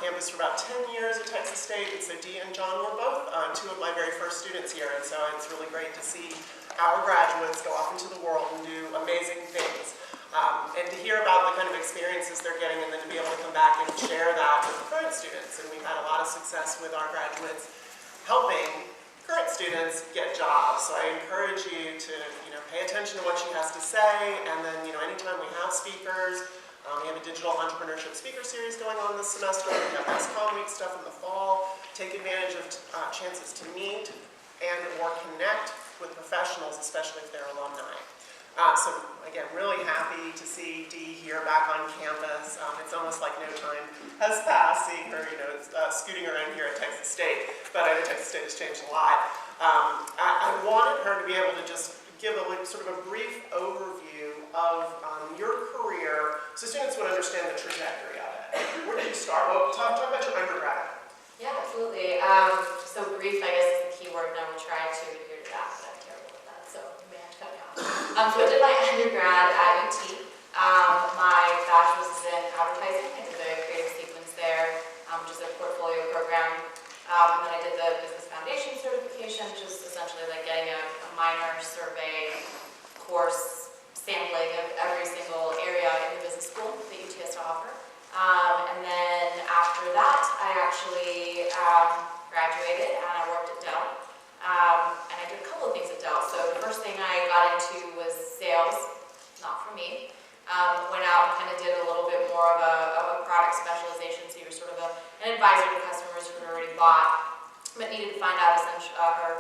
campus for about 10 years at Texas State, and so Dee and John were both two of my very first students here, and so it's really great to see our graduates go off into the world and do amazing things. And to hear about the kind of experiences they're getting, and then to be able to come back and share that with the current students. And we've had a lot of success with our graduates helping current students get jobs. So I encourage you to, pay attention to what she has to say, and then, anytime we have speakers, we have a digital entrepreneurship speaker series going on this semester. We have SCOM week stuff in the fall. Take advantage of chances to meet and or connect with professionals, especially if they're alumni. So again, really happy to see Dee here back on campus. It's almost like no time has passed seeing her, scooting around here at Texas State. But I know Texas State has changed a lot. I wanted her to be able to just give sort of a brief overview of your career, so students would understand the trajectory of it. Where did you start? Well, talk about your undergrad. Yeah, absolutely. So brief, I guess, is the key word, and I will try to adhere to that, but I'm terrible at that, so you may have to cut me off. So I did my undergrad at UT. My bachelor's is in advertising. I did a creative sequence there, which is a portfolio program. And then I did the Business Foundation certification, which is essentially like getting a minor survey course sampling of every single area in the business school that UT has to offer. And then after that, I actually graduated and I worked at Dell. And I did a couple of things at Dell. So the first thing I got into was sales, not for me. Went out and kind of did a little bit more of a product specialization, so you were sort of an advisor to customers who had already bought, but needed to find out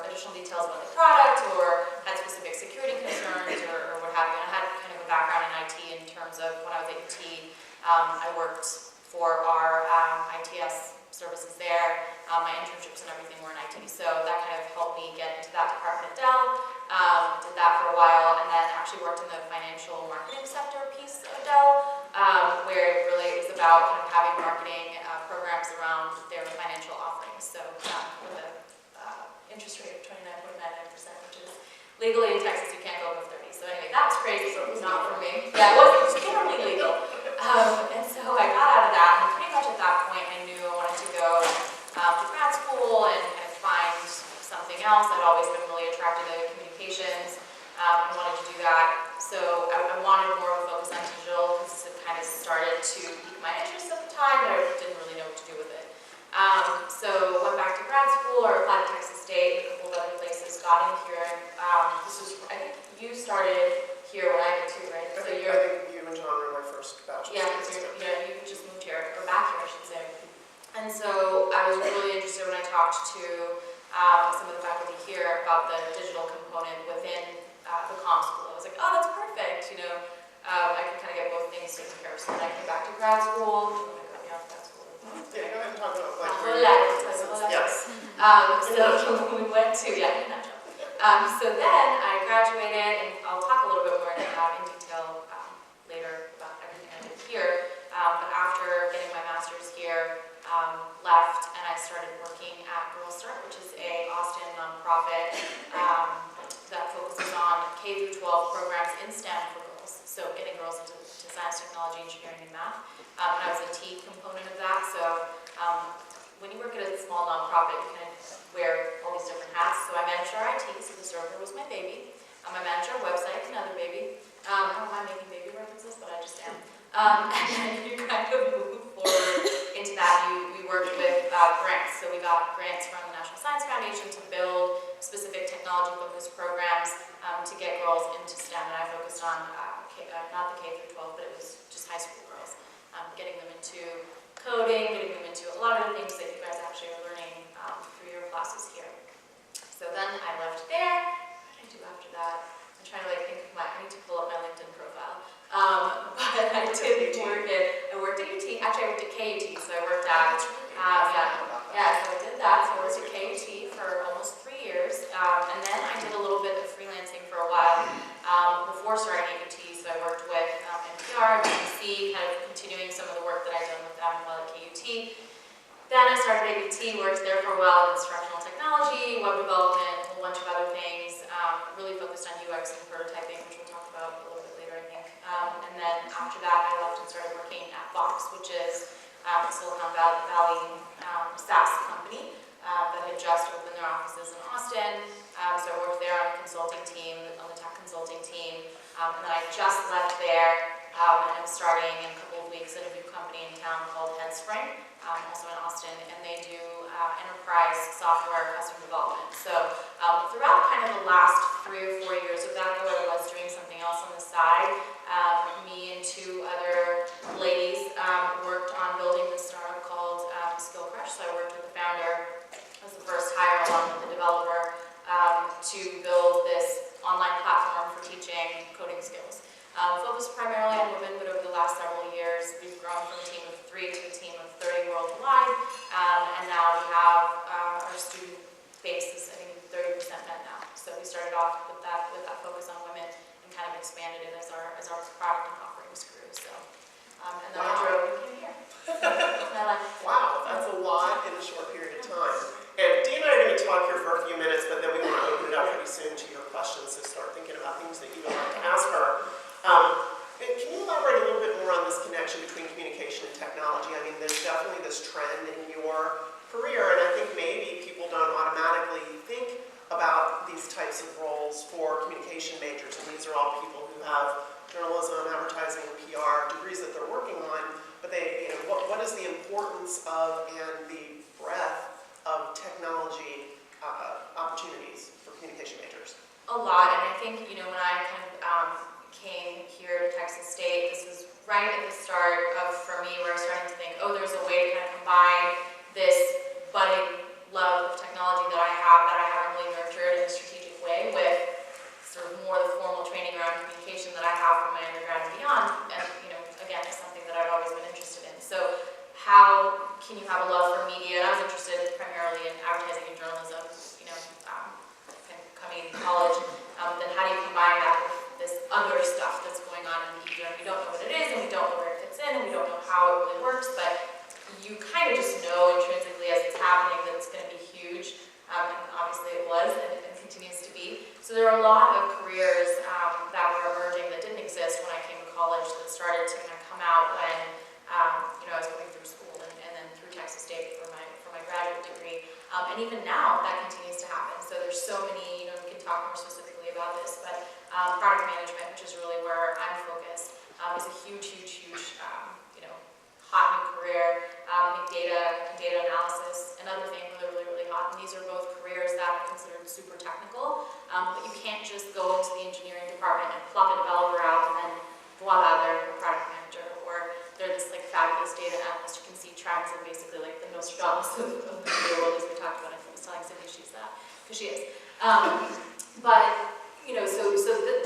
additional details about the product, or had specific security concerns, or what have you. And I had kind of a background in IT in terms of when I was at UT, I worked for our ITS services there. My internships and everything were in IT, so that kind of helped me get into that department at Dell. Did that for a while, and then actually worked in the financial marketing sector piece of Dell, where it really was about kind of having marketing programs around their financial offerings. So with an interest rate of 29.99%, which is legally in Texas, you can't go over 30. So anyway, that was crazy, so it was not for me. Yeah, it was totally legal. And so I got out of that, and pretty much at that point, I knew I wanted to go to grad school and kind of find something else. I'd always been really attracted to communications and wanted to do that. So I wanted more of a focus on digital because it kind of started to pique my interest at the time, but I didn't really know what to do with it. So went back to grad school, or applied to Texas State, a couple of other places, got in here. This was, I think you started here when I did too, right? I think you and John were my first bachelor's. Yeah, you just moved here, or back here, I should say. And so I was really interested when I talked to some of the faculty here about the digital component within the comm school. I was like, oh, that's perfect. I can kind of get both things taken care of. So then I came back to grad school. You want to cut me off grad school? Yeah, go ahead and talk about yes. So we went to, so then I graduated, and I'll talk a little bit more in detail later about everything I did here. But after getting my master's here, left, and I started working at Girl Start, which is a Austin nonprofit that focuses on K-12 programs in STEM for girls. So getting girls into science, technology, engineering, and math. And I was a T component of that. So when you work at a small nonprofit, you kind of wear all these different hats. So I managed our IT, so the server was my baby. I managed our website, another baby. I don't mind making baby references, but I just am. And then you kind of move forward into that. We worked with grants. So we got grants from the National Science Foundation to build specific technology-focused programs to get girls into STEM. And I focused on not the K-12, but it was just high school girls, getting them into coding, getting them into a lot of the things that you guys actually are learning through your classes here. So then I left there. What did I do after that? I'm trying to think of I need to pull up my LinkedIn profile. But I did work at UT. Actually, I worked at KUT, so I worked at, so I did that. So I worked at KUT for almost 3 years. And then I did a little bit of freelancing for a while before starting at UT. So I worked with NPR, BBC, kind of continuing some of the work that I'd done with them while at KUT. Then I started at UT, worked there for a while in instructional technology, web development, a whole bunch of other things. Really focused on UX and prototyping, which we'll talk about a little bit later, I think. And then after that, I left and started working at Box, which is Silicon Valley SaaS company that had just opened their offices in Austin. So I worked there on the consulting team, on the tech consulting team, and then I just left there and I'm starting in a couple of weeks at a new company in town called Headspring, also in Austin, and they do enterprise software custom development. So throughout kind of the last 3 or 4 years of that, though, I was doing something else on the side. Me and 2 other ladies worked on building this startup called Skill Crush. So I worked with the founder, was the first hire along with the developer, to build this online platform for teaching coding skills. Focused primarily on women, but over the last several years, we've grown from a team of 3 to a team of 30 worldwide, and now we have our student base is, I think, 30% men now. So we started off with that focus on women and kind of expanded it as our product and offerings grew. So, and then I drove and came here. Wow, that's a lot in a short period of time. And Dee and I are going to talk here for a few minutes, but then we want to open it up pretty soon to your questions, so start thinking about things that you would like to ask her. Can you elaborate a little bit more on this connection between communication and technology? I mean, there's definitely this trend in your career, and I think maybe people don't automatically think about these types of roles for communication majors, and these are all people who have journalism, advertising, PR degrees that they're working on, but they, what is the importance of and the breadth of technology opportunities for communication majors? A lot, and I think, when I kind of came here to Texas State, this was right at the start of, for me, where I was starting to think, oh, there's a way to kind of combine this budding love of technology that I haven't really nurtured in a strategic way with sort of more the formal training around communication that I have from my undergrad and beyond, and, again, it's something that I've always been interested in. So how can you have a love for media? And I was interested primarily in advertising and journalism, kind of coming into college. Then how do you combine that with this other stuff that's going on in media? We don't know what it is, and we don't know where it fits in, and we don't know how it really works, but you kind of just know intrinsically as it's happening that it's going to be huge, and obviously it was, and continues to be. So there are a lot of careers that were emerging that didn't exist when I came to college that started to kind of come out when I was going through school and then through Texas State for my graduate degree. And even now, that continues to happen. So there's so many, we can talk more specifically about this, but product management, which is really where I'm focused, is a huge, hot new career. Data analysis, another thing really, really hot. And these are both careers that are considered super technical, but you can't just go into the engineering department and pluck a developer out and then voila, they're a product manager, or they're this fabulous data analyst who can see trends and basically the Nostradamus of the media world, as we talked about. I was telling Cindy she's that, because she is. But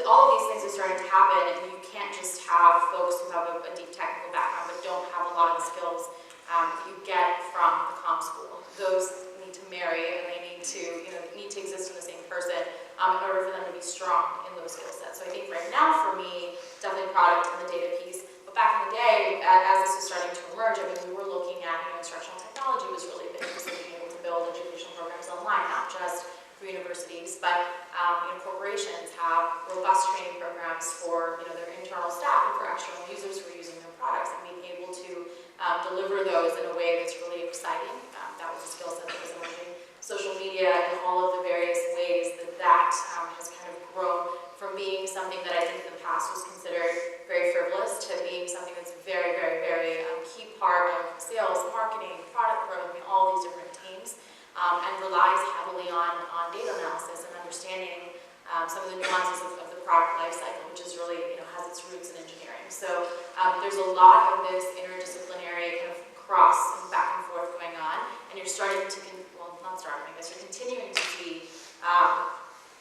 all of these things are starting to happen, and you can't just have folks who have a deep technical background but don't have a lot of the skills that you get from the comm school. Those need to marry, and they need to exist in the same person in order for them to be strong in those skill sets. So I think right now for me, definitely product and the data piece. But back in the day, as this was starting to emerge, we were looking at instructional technology was really big, so being able to build educational programs online, not just for universities, but corporations have robust training programs for their internal staff and for external users who are using their products, and being able to deliver those in a way that's really exciting. That was a skill set that was emerging. Social media and all of the various ways that has kind of grown from being something that I think in the past was considered very frivolous to being something that's very, very, very key part of sales, marketing, product growth, all these different teams, and relies heavily on data analysis and understanding some of the nuances of the product life cycle, which is really, has its roots in engineering. So there's a lot of this interdisciplinary kind of cross and back and forth going on, and you're starting to, you're continuing to see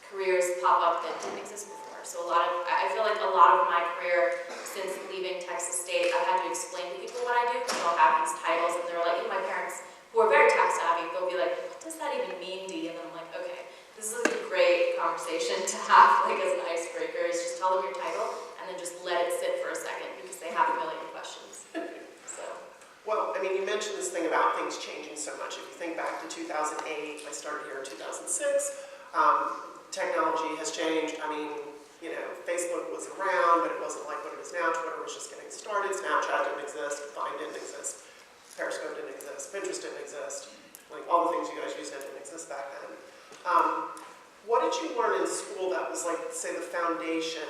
careers pop up that didn't exist before. So I feel like a lot of my career since leaving Texas State, I've had to explain to people what I do, because they'll have these titles, and they're like, my parents, who are very tech savvy, they'll be like, what does that even mean, Dee? And then I'm like, okay, this is a great conversation to have, as an icebreaker, is just tell them your title, and then just let it sit for a second, because they have a million questions. Well, you mentioned this thing about things changing so much. If you think back to 2008, I started here in 2006, technology has changed. Facebook was around, but it wasn't like what it is now. Twitter was just getting started. Snapchat didn't exist. Vine didn't exist. Periscope didn't exist, Pinterest didn't exist, like all the things you guys used didn't exist back then. What did you learn in school that was like, say, the foundation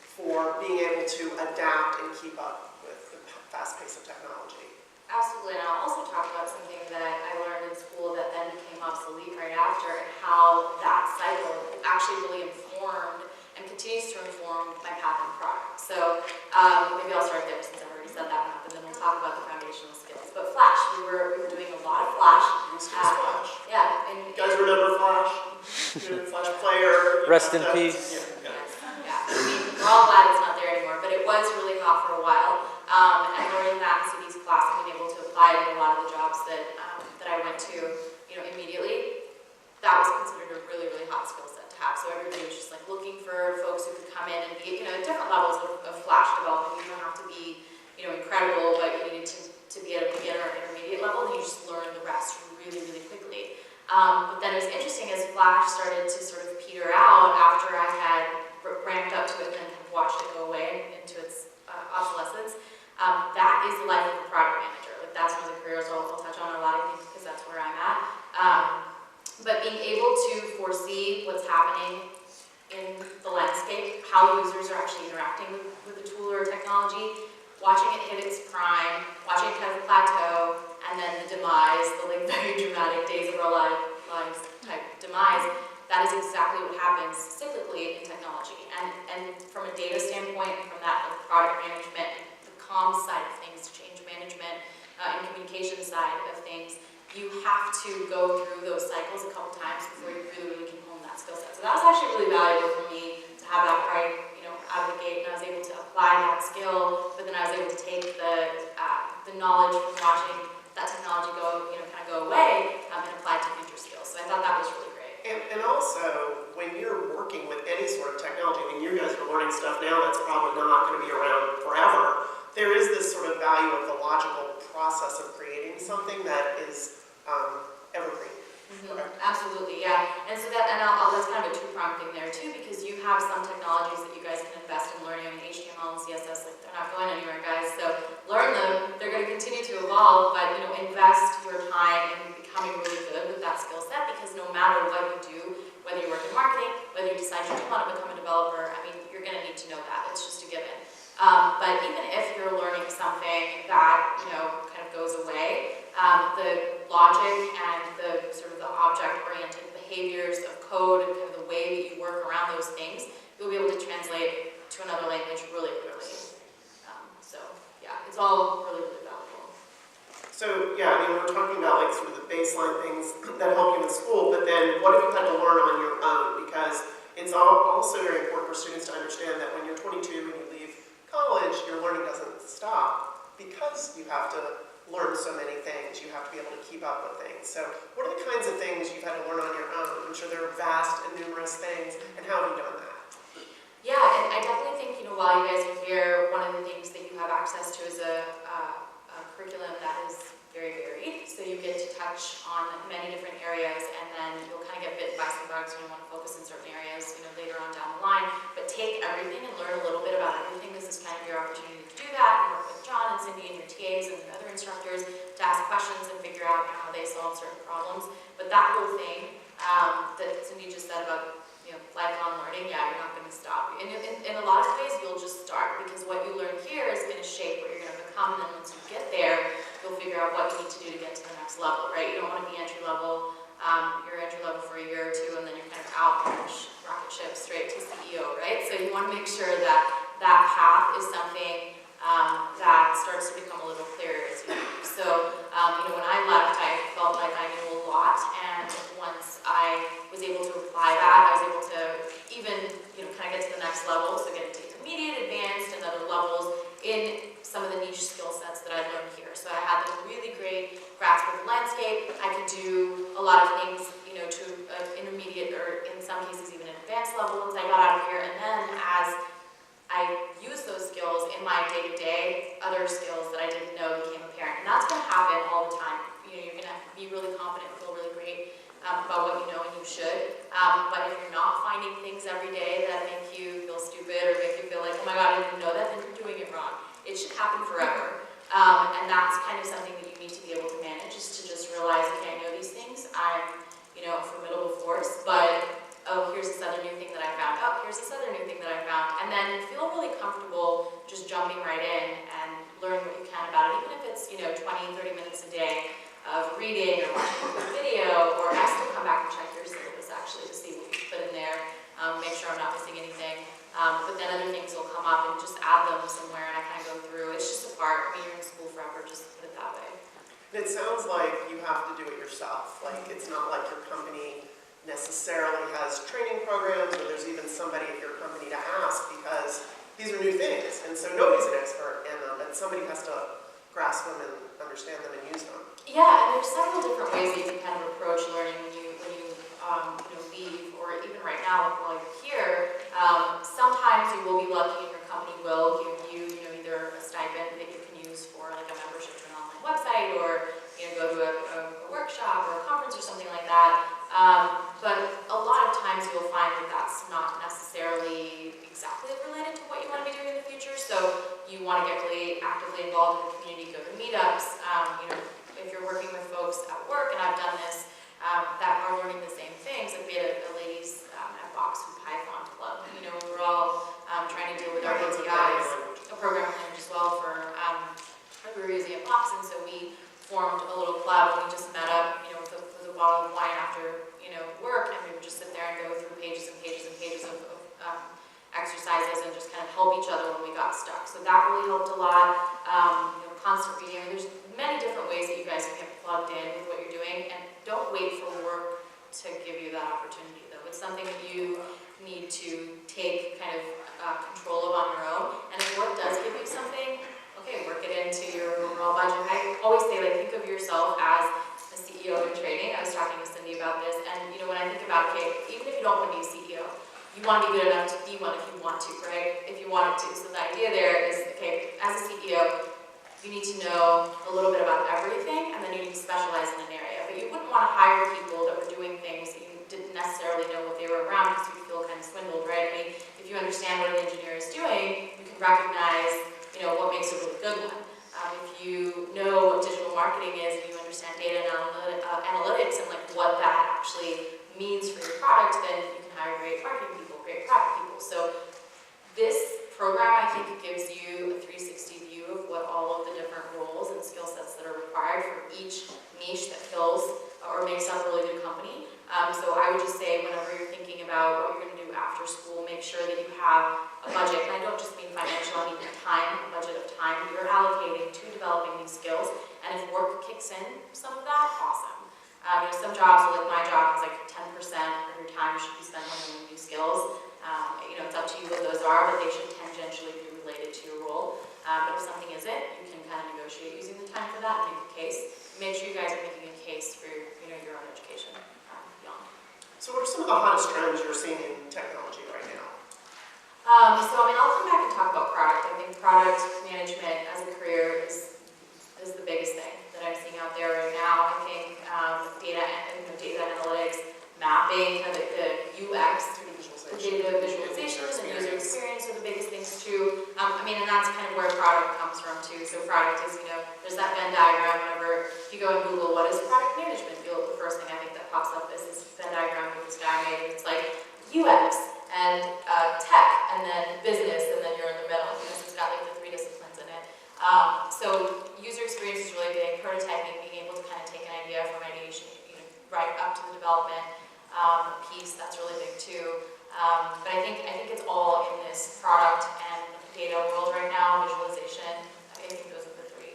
for being able to adapt and keep up with the fast pace of technology? Absolutely, and I'll also talk about something that I learned in school that then became obsolete right after, and how that cycle actually really informed and continues to inform my path and product. So maybe I'll start there since I've already said that enough, and then we'll talk about the foundational skills. But Flash, we were doing a lot of Flash. Flash. Yeah. And you guys remember Flash? Flash player. Rest in peace. Yeah. I mean, we're all glad it's not there anymore, but it was really hot for a while. And learning that in CD's class and being able to apply it in a lot of the jobs that I went to, immediately, that was considered a really, really hot skill set to have. So everybody was just like looking for folks who could come in and be, different levels of Flash development. You don't have to be, incredible, but you needed to be at a beginner or intermediate level, and you just learn the rest really, really quickly. But then it was interesting as Flash started to sort of peter out after I had ramped up to it and then watched it go away into its obsolescence. That is the life of a product manager. Like that's one of the careers I'll touch on a lot of things because that's where I'm at. But being able to foresee what's happening in the landscape, how users are actually interacting with the tool or technology, watching it hit its prime, watching it kind of plateau, and then the demise, the like very dramatic days of our lives type demise. That is exactly what happens cyclically in technology. And from a data standpoint, and from that like product management, the comms side of things, change management, and communication side of things, you have to go through those cycles a couple times before you really can hone that skill set. So that was actually really valuable for me to have that right, out of the gate, and I was able to apply that skill, but then I was able to take the knowledge from watching that technology go, kind of go away, and apply it to future skills. So I thought that was really great. And also, when you're working with any sort of technology, I mean, you guys are learning stuff now that's probably not going to be around forever. There is this sort of value of the logical process of creating something that is evergreen. Absolutely, yeah. And so that's kind of a two-pronged thing there too, because you have some technologies that you guys can invest in learning. I mean, HTML and CSS, like they're not going anywhere, guys. So learn them. They're going to continue to evolve, but invest your time in becoming really good with that skill set, because no matter what you do, whether you work in marketing, whether you decide you do want to become a developer, I mean, you're going to need to know that. It's just a given. But even if you're learning something that kind of goes away, the logic and the sort of the object-oriented behaviors of code and kind of the way that you work around those things, you'll be able to translate to another language really quickly. So yeah, it's all really, really valuable. So yeah, I mean, we're talking about like sort of the baseline things that help you in school, but then what have you had to learn on your own? Because it's also very important for students to understand that when you're 22 and you leave college, your learning doesn't stop because you have to learn so many things. You have to be able to keep up with things. So what are the kinds of things you've had to learn on your own? I'm sure there are vast and numerous things, and how have you done that? Yeah, and I definitely think, while you guys are here, one of the things that you have access to is a curriculum that is very varied. So you get to touch on many different areas, and then you'll kind of get bitten by some bugs when you want to focus in certain areas, later on down the line. But take everything and learn a little bit about everything. This is kind of your opportunity to do that, and work with John and Cindy and your TAs and other instructors to ask questions and figure out how they solve certain problems. But that whole thing that Cindy just said about lifelong learning, yeah, you're not going to stop. In a lot of ways, you'll just start, because what you learn here is going to shape what you're going to become, and then once you get there, you'll figure out what you need to do to get to the next level, right? You don't want to be entry level. You're entry level for a year or two, and then you're kind of out on rocket ship straight to CEO, right? So you want to make sure that that path is something that starts to become a little clearer as you move. So, when I left, I felt like I knew a lot, and once I was able to apply that, I was able to even, kind of get to the next level, so get to intermediate, advanced, and other levels in some of the niche skill sets that I learned here. So I had this really great grasp of the landscape. I could do a lot of things, to an intermediate, or in some cases even an advanced level once I got out of here, and then as I used those skills in my day-to-day, other skills that I didn't know became apparent. And that's going to happen all the time. You're going to be really confident, feel really great about what you know, and you should. But if you're not finding things every day that make you feel stupid or make you feel like, oh my God, I didn't know that, then you're doing it wrong. It should happen forever. And that's kind of something that you need to be able reading or watching a video, or I still come back and check your syllabus actually to see what you put in there, make sure I'm not missing anything. But then other things will come up and just add them somewhere and I kind of go through. It's just a part. I mean, you're in school forever, just put it that way. It sounds like you have to do it yourself. Like, it's not like your company necessarily has training programs, or there's even somebody at your company to ask, because these are new things, and so nobody's an expert in them, but somebody has to grasp them and understand them and use them. Yeah, and there's several different ways that you can kind of approach learning when you leave, or even right now while you're here. Sometimes you will be lucky and your company will give you, either a stipend that you can use for like a membership to an online website, or go to a workshop or a conference or something like that. But a lot of times you'll find that that's not necessarily exactly related to what you want to be doing in the future. So you want to get really actively involved in the community, go to meetups. If you're working with folks at work, and I've done this, that are learning the same things. Like we had a ladies at Box with Python Club. We were all trying to deal with our APIs, a programming language as well for we were using at Box, and so we formed a little club and we just met up, with a bottle of wine after, work, and we would just sit there and go through pages and pages and pages of exercises and just kind of help each other when we got stuck. So that really helped a lot. Constant reading. I mean, there's many different ways that you guys can get plugged in with what you're doing, and don't wait for work to give you that opportunity, though. It's something that you need to take kind of control of on your own, and if work does give you something, okay, work it into your overall budget. I always say, like, think of yourself as a CEO in training. I was talking to Cindy about this, and when I think about, okay, even if you don't want to be a CEO, you want to be good enough to be one if you want to, right? If you wanted to. So the idea there is, okay, as a CEO, you need to know a little bit about everything, and then you need to specialize in an area. But you wouldn't want to hire people that were doing things that you didn't necessarily know what they were around, because you feel kind of swindled, right? I mean, if you understand what an engineer is doing, you can recognize, what makes a really good one. If you know what digital marketing is, and you understand data and analytics and like what that actually means for your product, then you can hire great marketing people, great product people. So this program, I think, gives you a 360 view of what all of the different roles and skill sets that are required for each niche that fills or makes up a really good company. So I would just say, whenever you're thinking about what you're going to do after school, make sure that you have a budget. And I don't just mean financial, I mean time, a budget of time that you're allocating to developing these skills. And if work kicks in some of that, awesome. Some jobs, like my job, is like 10% of your time should be spent on new skills. It's up to you what those are, but they should tangentially be related to your role. But if something isn't, you can kind of negotiate using the time for that and make a case. Make sure you guys are making a case for your own education beyond. So what are some of the hottest trends you're seeing in technology right now? I'll come back and talk about product. I think product management as a career is the biggest thing that I'm seeing out there right now. I think data analytics, mapping, kind of the UX, the data visualizations and user experience are the biggest things too. And that's kind of where product comes from too. So product is, there's that Venn diagram. Whenever you go and Google what is product management, the first thing I think that pops up is this Venn diagram that this guy made. It's like UX and tech, and then business, and then you're in the middle. Because it's got like the 3 disciplines in it. So user experience is really big. Prototyping, being able to kind of take an idea from ideation, right up to the development piece, that's really big too. But I think it's all in this product and data world right now. Visualization. I think those are the 3.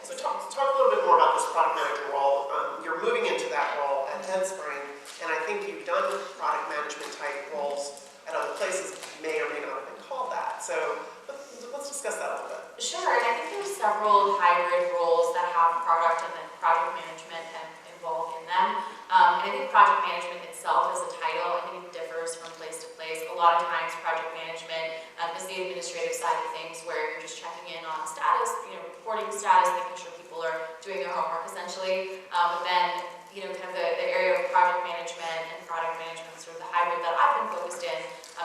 So talk a little bit more about this product manager role. You're moving into that role at Headspring, and I think you've done product management type roles at other places that may or may not have been called that. So let's discuss that a little bit. Sure, and I think there's several hybrid roles that have product and then project management involved in them. And I think project management itself as a title, I think it differs from place to place. A lot of times project management is the administrative side of things, where you're just checking in on status, reporting status, making sure people are doing their homework essentially. But then, kind of the area of project management and product management, sort of the hybrid that I've been focused in,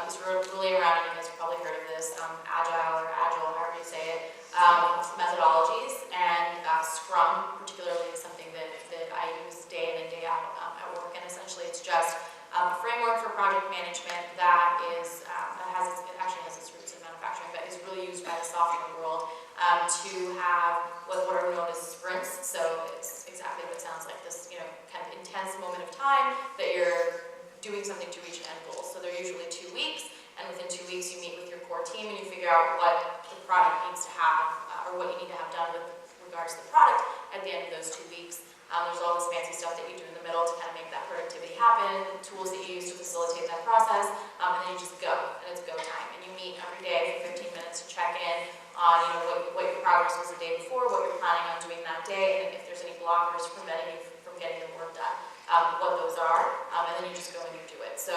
is really around, and you guys have probably heard of this, agile, however you say it, methodologies, and Scrum particularly is something that I use day in and day out at work. And essentially it's just a framework for project management that is it actually has its roots in manufacturing, but is really used by the software world to have what are known as sprints. So it's exactly what it sounds like, this time that you're doing something to reach an end goal. So they're usually 2 weeks, and within 2 weeks you meet with your core team and you figure out what the product needs to have, or what you need to have done with regards to the product at the end of those 2 weeks. There's all this fancy stuff that you do in the middle to kind of make that productivity happen, tools that you use to facilitate that process, and then you just go, and it's go time. And you meet every day for 15 minutes to check in on what your progress was the day before, what you're planning on doing that day, and if there's any blockers preventing you from getting your work done, what those are, and then you just go and you do it. So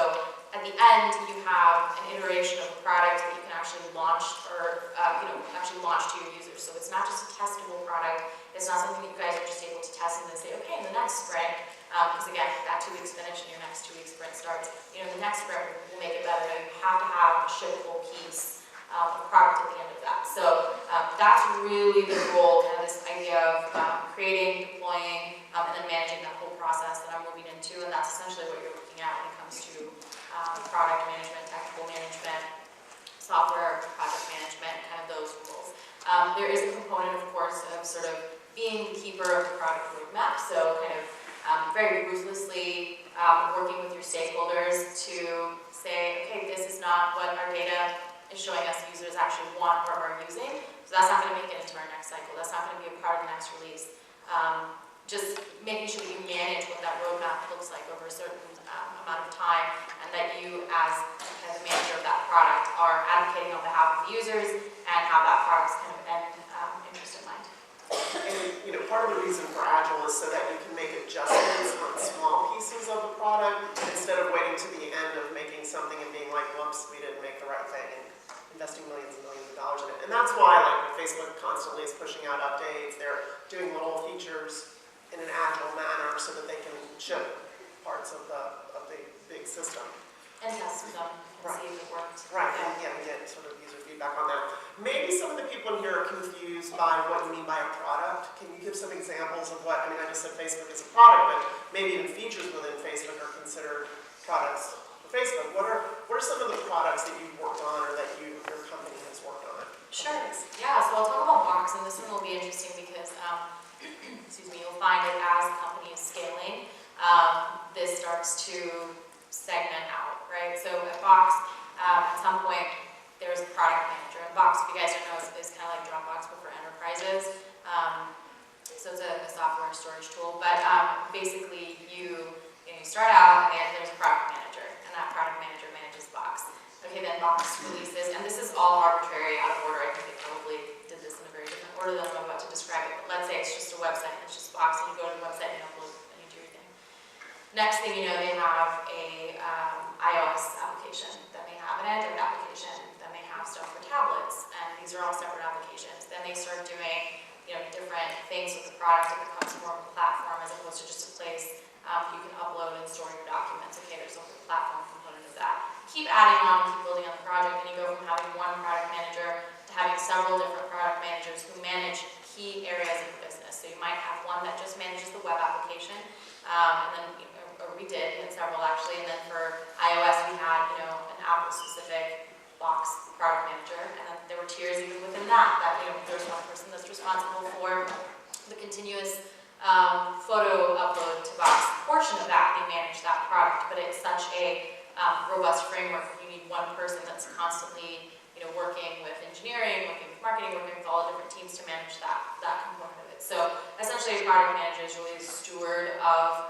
at the end, you have an iteration of a product that you can actually launch, or actually launch to your users. So it's not just a testable product. It's not something that you guys are just able to test and then say, okay, in the next sprint, because again, that 2 weeks finish and your next 2 week sprint starts, the next sprint will make it better. Now you have to have a shippable piece of product at the end of that. So that's really the goal, kind of this idea of creating, deploying, and then managing that whole process that I'm moving into, and that's essentially what you're looking at when it comes to product management, technical management, software, project management, kind of those roles. There is a component, of course, of sort of being the keeper of the product roadmap, so kind of very ruthlessly working with your stakeholders to say, okay, this is not what our data is showing us users actually want or are using, so that's not going to make it into our next cycle, that's not going to be a part of the next release. Just making sure that you manage what that roadmap looks like over a certain amount of time, and that you, as kind of the manager of that product, are advocating on behalf of the users and have that product's kind of end interest in mind. And part of the reason for Agile is so that you can make adjustments on small pieces of the product instead of waiting to the end of making something and being like, whoops, we didn't make the right thing, and investing millions and millions of dollars in it. And that's why Facebook constantly is pushing out updates. They're doing little features in an agile manner so that they can ship parts of the big system. And test them and see if it worked. Right, and get sort of user feedback on that. Maybe some of the people in here are confused by what you mean by a product. Can you give some examples of what, I just said Facebook is a product, but maybe even features within Facebook are considered products for Facebook. What are some of the products that you've worked on or that your company has worked on? Sure, yeah, so I'll talk about Box, and this one will be interesting because excuse me, you'll find that as the company is scaling, this starts to segment out, right? So at Box, at some point, there's a product manager. And Box, if you guys don't know, is kind of like Dropbox, but for enterprises. So it's a software storage tool. But basically, you start out and there's a product manager, and that product manager manages Box. Okay, then Box releases, and this is all arbitrary, out of order. I think they probably did this in a very different order than I'm about to describe it. But let's say it's just a website, and it's just Box, and you go to the website and you upload and you do your thing. Next thing you know, they have a iOS application, then they have an Android application, then they have stuff for tablets, and these are all separate applications. Then they start doing different things with the product. It becomes more of a platform as opposed to just a place you can upload and store your documents. Okay, there's a whole platform component of that. Keep adding on and keep building on the project, and you go from having one product manager to having several different product managers who manage key areas of the business. So you might have one that just manages the web application, and then we had several actually, and then for iOS we had an Apple-specific Box product manager, and then there were tiers even within that there's one person that's responsible for the continuous photo upload to Box portion of that. They manage that product, but it's such a robust framework. You need one person that's constantly working with engineering, working with marketing, working with all the different teams to manage that component of it. So essentially, a product manager is really a steward of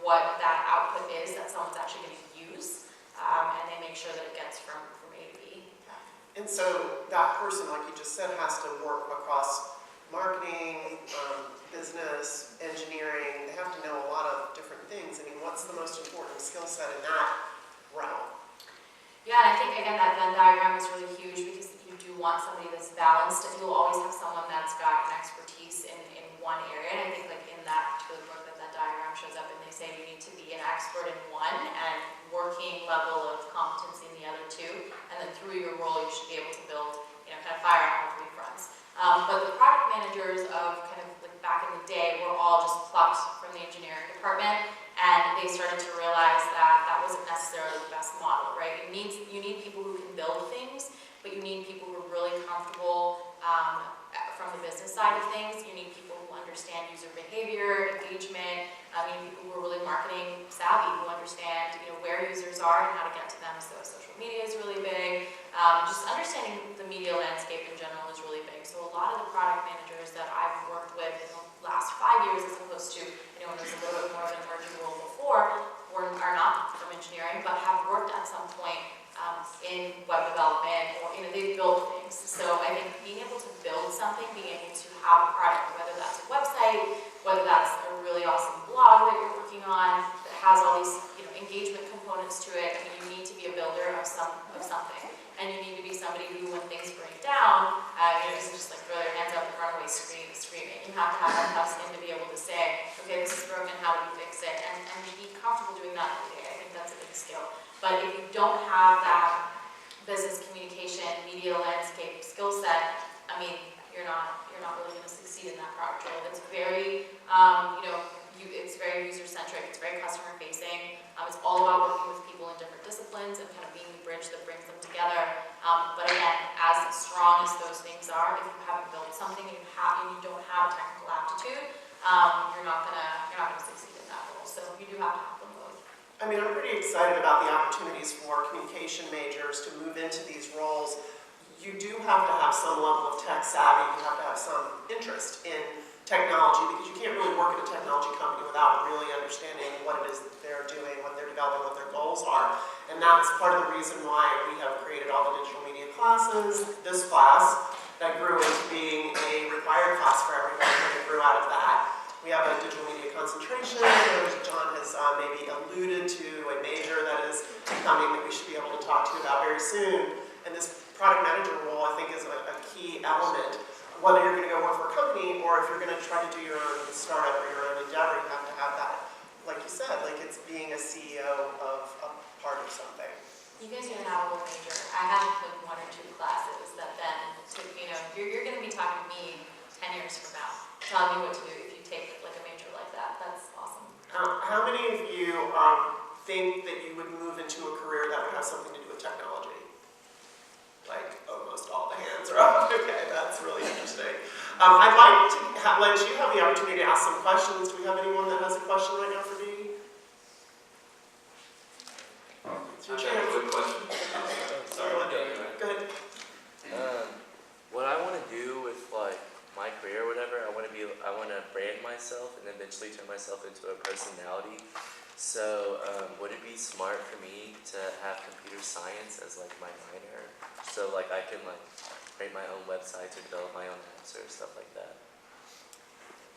what that output is that someone's actually going to use, and they make sure that it gets from A to B. And so that person, like you just said, has to work across marketing, business, engineering. They have to know a lot of different things. What's the most important skill set in that realm? Yeah, and I think, again, that Venn diagram is really huge because you do want somebody that's balanced, and you'll always have someone that's got an expertise in one area. And I think in that particular book that diagram shows up, and they say you need to be an expert in one and working level of competency in the other two, and then through your role you should be able to build, kind of fire on all three fronts. But the product managers of kind of back in the day were all just plucked from the engineering department, and they started to realize that that wasn't necessarily the best model, right? You need people who can build things, but you need people who are really comfortable from the business side of things. You need people who understand user user behavior, engagement. I mean, people who are really marketing savvy, who understand, where users are and how to get to them. So social media is really big. Just understanding the media landscape in general is really big. So a lot of the product managers that I've worked with in the last 5 years, as opposed to anyone who's a little bit more of an emerging role before, are not from engineering, but have worked at some point in web development, or they've built things. So I think being able to build something, being able to have a product, whether that's a website, whether that's a really awesome blog that you're working on that has all these engagement components to it. I mean, you need to be a builder of something, and you need to be somebody who, when things break down, doesn't just like throw their hands up and run away screaming. You have to have that tough skin to be able to say, okay, this is broken, how do we fix it, and be comfortable doing that every day. I think that's a big skill. But if you don't have that business communication, media landscape skill set, I mean, you're not really going to succeed in that product role. It's very, it's very user-centric, it's very customer-facing. It's all about working with people in different disciplines and kind of being the bridge that brings them together. But again, as strong as those things are, if you haven't built something and you don't have a technical aptitude, you're not gonna succeed in that role. So you do have to have them both. I mean, I'm pretty excited about the opportunities for communication majors to move into these roles. You do have to have some level of tech savvy, you have to have some interest in technology, because you can't really work at a technology company without really understanding what it is that they're doing, what they're developing, what their goals are. And that's part of the reason why we have created all the digital media classes. This class that grew into being a required class for everybody, and it grew out of that. We have a digital media concentration, which John has maybe alluded to, a major that is coming that we should be able to talk to you about very soon. And this product manager role, I think, is a key element. Whether you're going to go work for a company or if you're going to try to do your own startup or your own endeavor, you have to have that, like you said, like it's being a CEO of a part of something. You guys are going to have a whole major. I had like 1 or 2 classes that then took, you're going to be talking to me 10 years from now, telling me what to do if you take like a major like that. That's awesome. How many of you think that you would move into a career that would have something to do with technology? Like almost all the hands are up. Okay, that's really interesting. I'd like to let you have the opportunity to ask some questions. Do we have anyone that has a question right now for Dee? It's your chance. Good question. Sorry, go ahead. What I want to do with like my career or whatever, I want to brand myself and eventually turn myself into a personality. So would it be smart for me to have computer science as like my minor? So like I can like create my own websites or develop my own apps or stuff like that.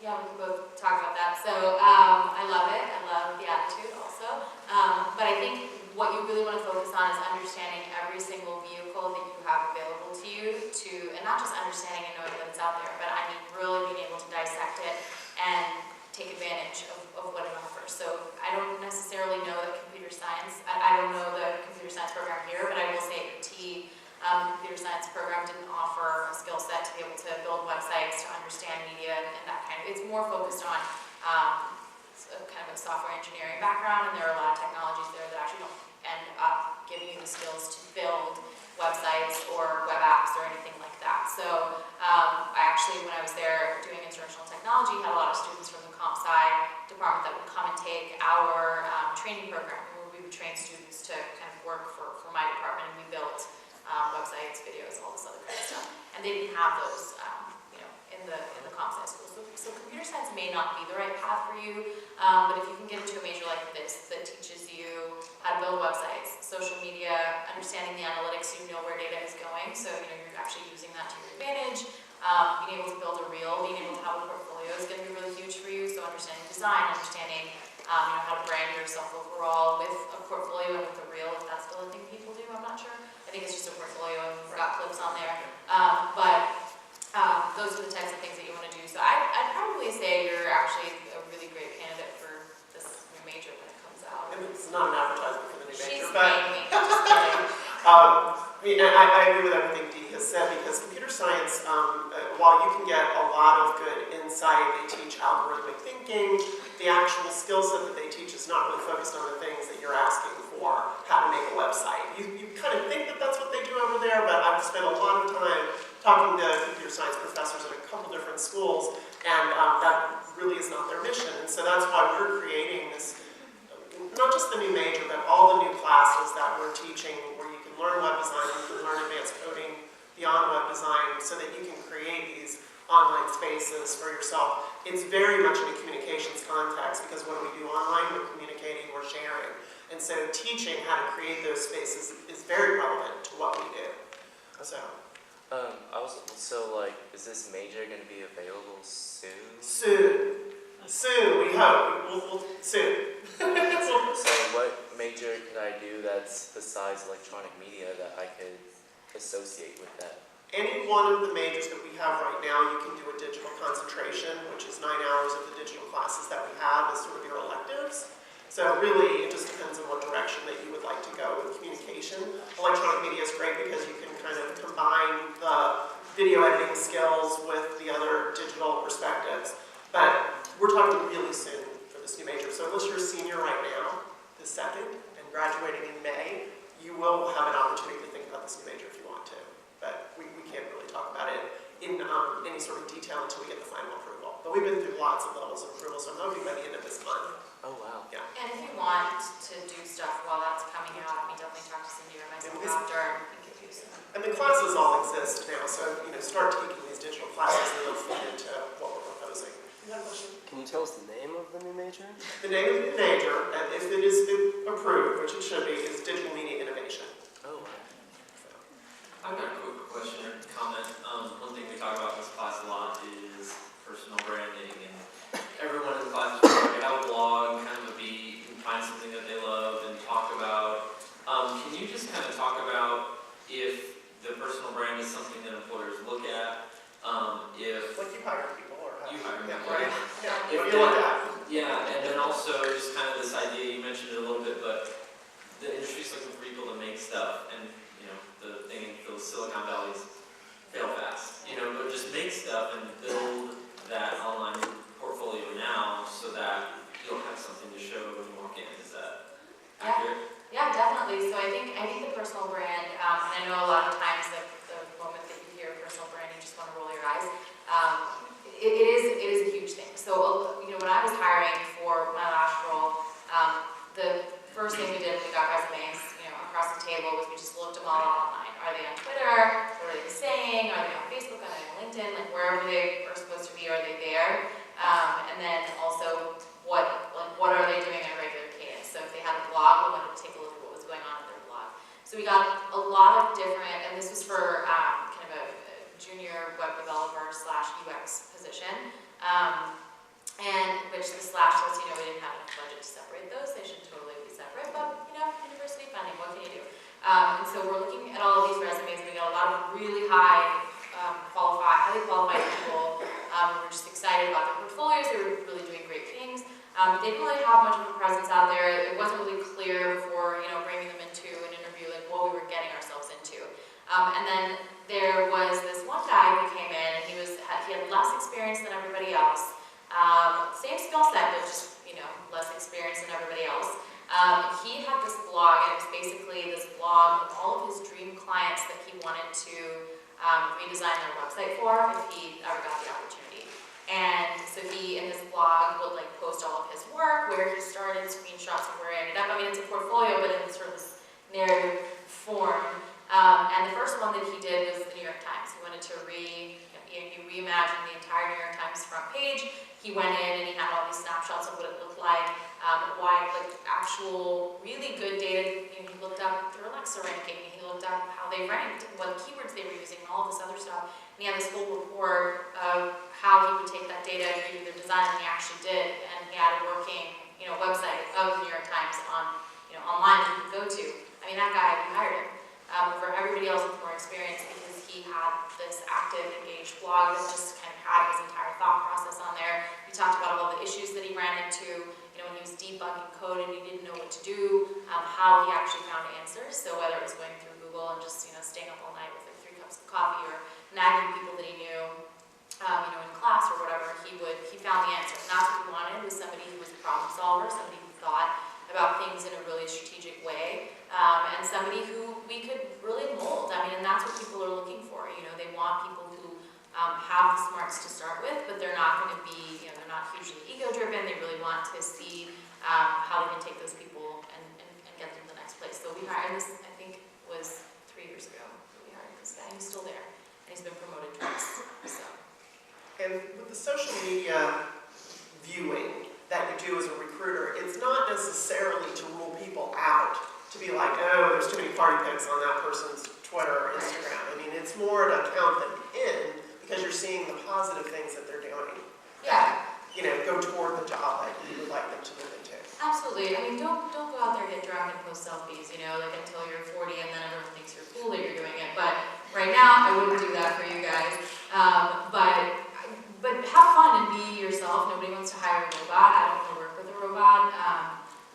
Yeah, we can both talk about that. So I love it. I love the attitude also. But I think what you really want to focus on is understanding every single vehicle that you have available to you, and not just understanding and knowing that it's out there, but I mean really being able to dissect it and take advantage of what it offers. So I don't necessarily know the computer science. I don't know the computer science program here, but I will say at UT, the computer science program didn't offer a skill set to be able to build websites, to understand media, and that kind of. It's more focused on kind of a software engineering background, and there are a lot of technologies there that actually don't end up giving you the skills to build websites or web apps or anything like that. So I actually, when I was there doing instructional technology, had a lot of students from the comp sci department that would come and take our training program, where we would train students to kind of work for my department, and we built websites, videos, all this other kind of stuff. And they didn't have those, in the comp sci school. So computer science may not be the right path for you, but if you can get into a major like this that teaches you how to build websites, social media, understanding the analytics, you know where data is going, so you're actually using that to your advantage. Being able to build a reel, being able to have a portfolio is going to be really huge for you. So understanding design, understanding how to brand yourself overall with a portfolio and with a reel, if that's still a thing people do, I'm not sure. I think it's just a portfolio and we've got clips on there. Those are the types of things that you want to do. So I'd probably say you're actually a really great candidate for this new major when it comes out. I mean, it's not an advertisement for the new major, She's but paying me, just kidding. I agree with everything Dee has said, because computer science, while you can get a lot of good insight, they teach algorithmic thinking, the actual skill set that they teach is not really focused on the things that you're asking for, how to make a website. You kind of think that that's what they do over there, but I've spent a lot of time talking to computer science professors at a couple different schools, and that really is not their mission. And so that's why we're creating this, not just the new major, but all the new classes that we're teaching where you can learn web design, you can learn advanced coding beyond web design so that you can create these online spaces for yourself. It's very much in a communications context because what we do online, we're communicating, we're sharing. And so teaching how to create those spaces is very relevant to what we do. So. Is this major going to be available soon? Soon, we hope. We'll soon. So what major can I do that's besides electronic media that I could associate with that? Any one of the majors that we have right now, you can do a digital concentration, which is 9 hours of the digital classes that we have as sort of your electives. So really, it just depends on what direction that you would like to go with communication. Electronic media is great because you can kind of combine the video editing skills with the other digital perspectives. But we're talking really soon for this new major. So unless you're a senior right now, the second, and graduating in May, you will have an opportunity to think about this new major if you want to. But we can't really talk about it in any sort of detail until we get the final approval. But we've been through lots of levels of approval, so I'm hoping by the end of this month. Oh, wow. Yeah. And if you want to do stuff while that's coming out, we definitely talk to Cindy or myself after and we can give you some. And the classes all exist now, so start taking these digital classes and they'll fit into what we're proposing. You have a question? Can you tell us the name of the new major? The name of the major, and if it is approved, which it should be, is Digital Media Innovation. Oh, wow. I've got a quick question or comment. One thing we talk about in this class a lot is personal branding, and everyone in the class is going to have a blog, kind of a beat, and find something that they love and talk about. Can you just kind of talk about if the personal brand is something that employers look at? If Like you hire people or you hire yeah, people, right? Yeah, If what do you look at? yeah, and then also just kind of this idea, you mentioned it a little bit, but the industry's looking for people to make stuff, and the thing in those Silicon Valleys fail fast, but just make stuff and build that online portfolio now so that you'll have something to show when you walk in. Is that accurate? Yeah, definitely. So I think the personal brand, and I know a lot of times the moment that you hear personal brand, you just want to roll your eyes. It is a huge thing. So when I was hiring for my last role, the first thing we did when we got resumes, across the table was we just looked them all up online. Are they on Twitter? What are they saying? Are they on Facebook? Are they on LinkedIn? Like wherever they are supposed to be, are they there? And then also what are they doing on a regular cadence? So if they had a blog, we wanted to take a look at what was going on in their blog. So we got a lot of different, and this was for kind of a junior web developer / UX position. And which the slash says, we didn't have enough budget to separate those. They should totally be separate, but university funding, what can you do? And so we're looking at all of these resumes. We got a lot of really highly qualified people. We're just excited about their portfolios. They were really doing great things. They didn't really have much of a presence out there. It wasn't really clear before, bringing them into an interview, like what we were getting ourselves into. And then there was this one guy who came in, and he had less experience than everybody else. Same skill set, but just, less experience than everybody else. He had this blog, and it was basically this blog of all of his dream clients that he wanted to redesign their website for if he ever got the opportunity. And so he, in his blog, would post all of his work, where he started, screenshots of where he ended up. I mean, it's a portfolio, but in sort of this narrative form. And the first one that he did was the New York Times. He wanted to he reimagined the entire New York Times front page. He went in and he had all these snapshots of what it looked like, actual really good data. He looked up their Alexa ranking. He looked up how they ranked, what keywords they were using, and all this other stuff. And he had this whole report of how he would take that data and redo their design, and he actually did. And he had a working, website of the New York Times on, online that you could go to. I mean, that guy, we hired him over everybody else with more experience because he had this active, engaged blog that just kind of had his entire thought process on there. He talked about all the issues that he ran into, when he was debugging code and he didn't know what to do, how he actually found answers. So whether it was going through Google and just, staying up all night with 3 cups of coffee or nagging people that he knew, in class or whatever, he found the answer. And that's what we wanted, was somebody who was a problem solver, somebody who thought about things in a really strategic way, and somebody who we could really mold. I mean, and that's what people are looking for. They want people who have the smarts to start with, but they're not going to be, they're not hugely driven. They really want to see how they can take those people and get them to the next place. So we hired this, I think, was 3 years ago. We hired this guy. He's still there, and he's been promoted twice. So. And with the social media viewing that you do as a recruiter, it's not necessarily to rule people out, to be like, oh, there's too many party pics on that person's Twitter or Instagram. I mean, it's more to count them in because you're seeing the positive things that they're doing. Yeah. You know, go toward the job that you would like them to move into. Absolutely. I mean, don't go out there and get drunk and post selfies, you know, like until you're 40 and then everyone thinks you're cool that you're doing it. But right now, I wouldn't do that for you guys. But have fun and be yourself. Nobody wants to hire a robot. I don't want to work with a robot.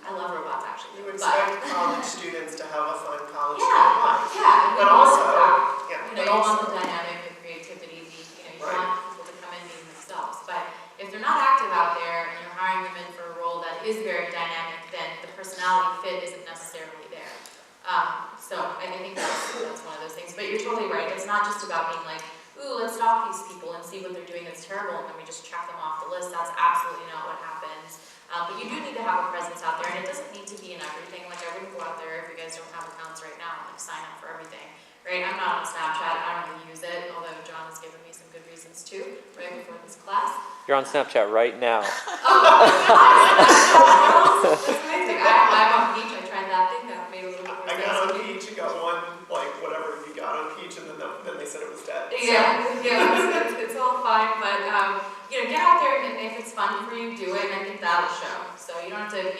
I love robots, actually. You expect college students to have a fun college Yeah, student life. yeah. But also, you want the dynamic, the creativity, you want people to come in being themselves. But if they're not active out there and you're hiring them in for a role that is very dynamic, then the personality fit isn't necessarily there. So I think that's one of those things. But you're totally right. It's not just about being like, ooh, let's stalk these people and see what they're doing that's terrible, and then we just check them off the list. That's absolutely not what happens. But you do need to have a presence out there, and it doesn't need to be in everything. Like, I wouldn't go out there if you guys don't have accounts right now, like sign up for everything, right? I'm not on Snapchat. I don't really use it, although John has given me some good reasons to, right before this class. You're on Snapchat right now. That's amazing. I'm on Peach. I tried that thing. That made a little bit more sense. I got on Peach and got one, like, whatever you got on Peach, and then they said it was dead. Yeah, it's all fine, but get out there, and if it's fun for you, do it, and I think that'll show. So you don't have to,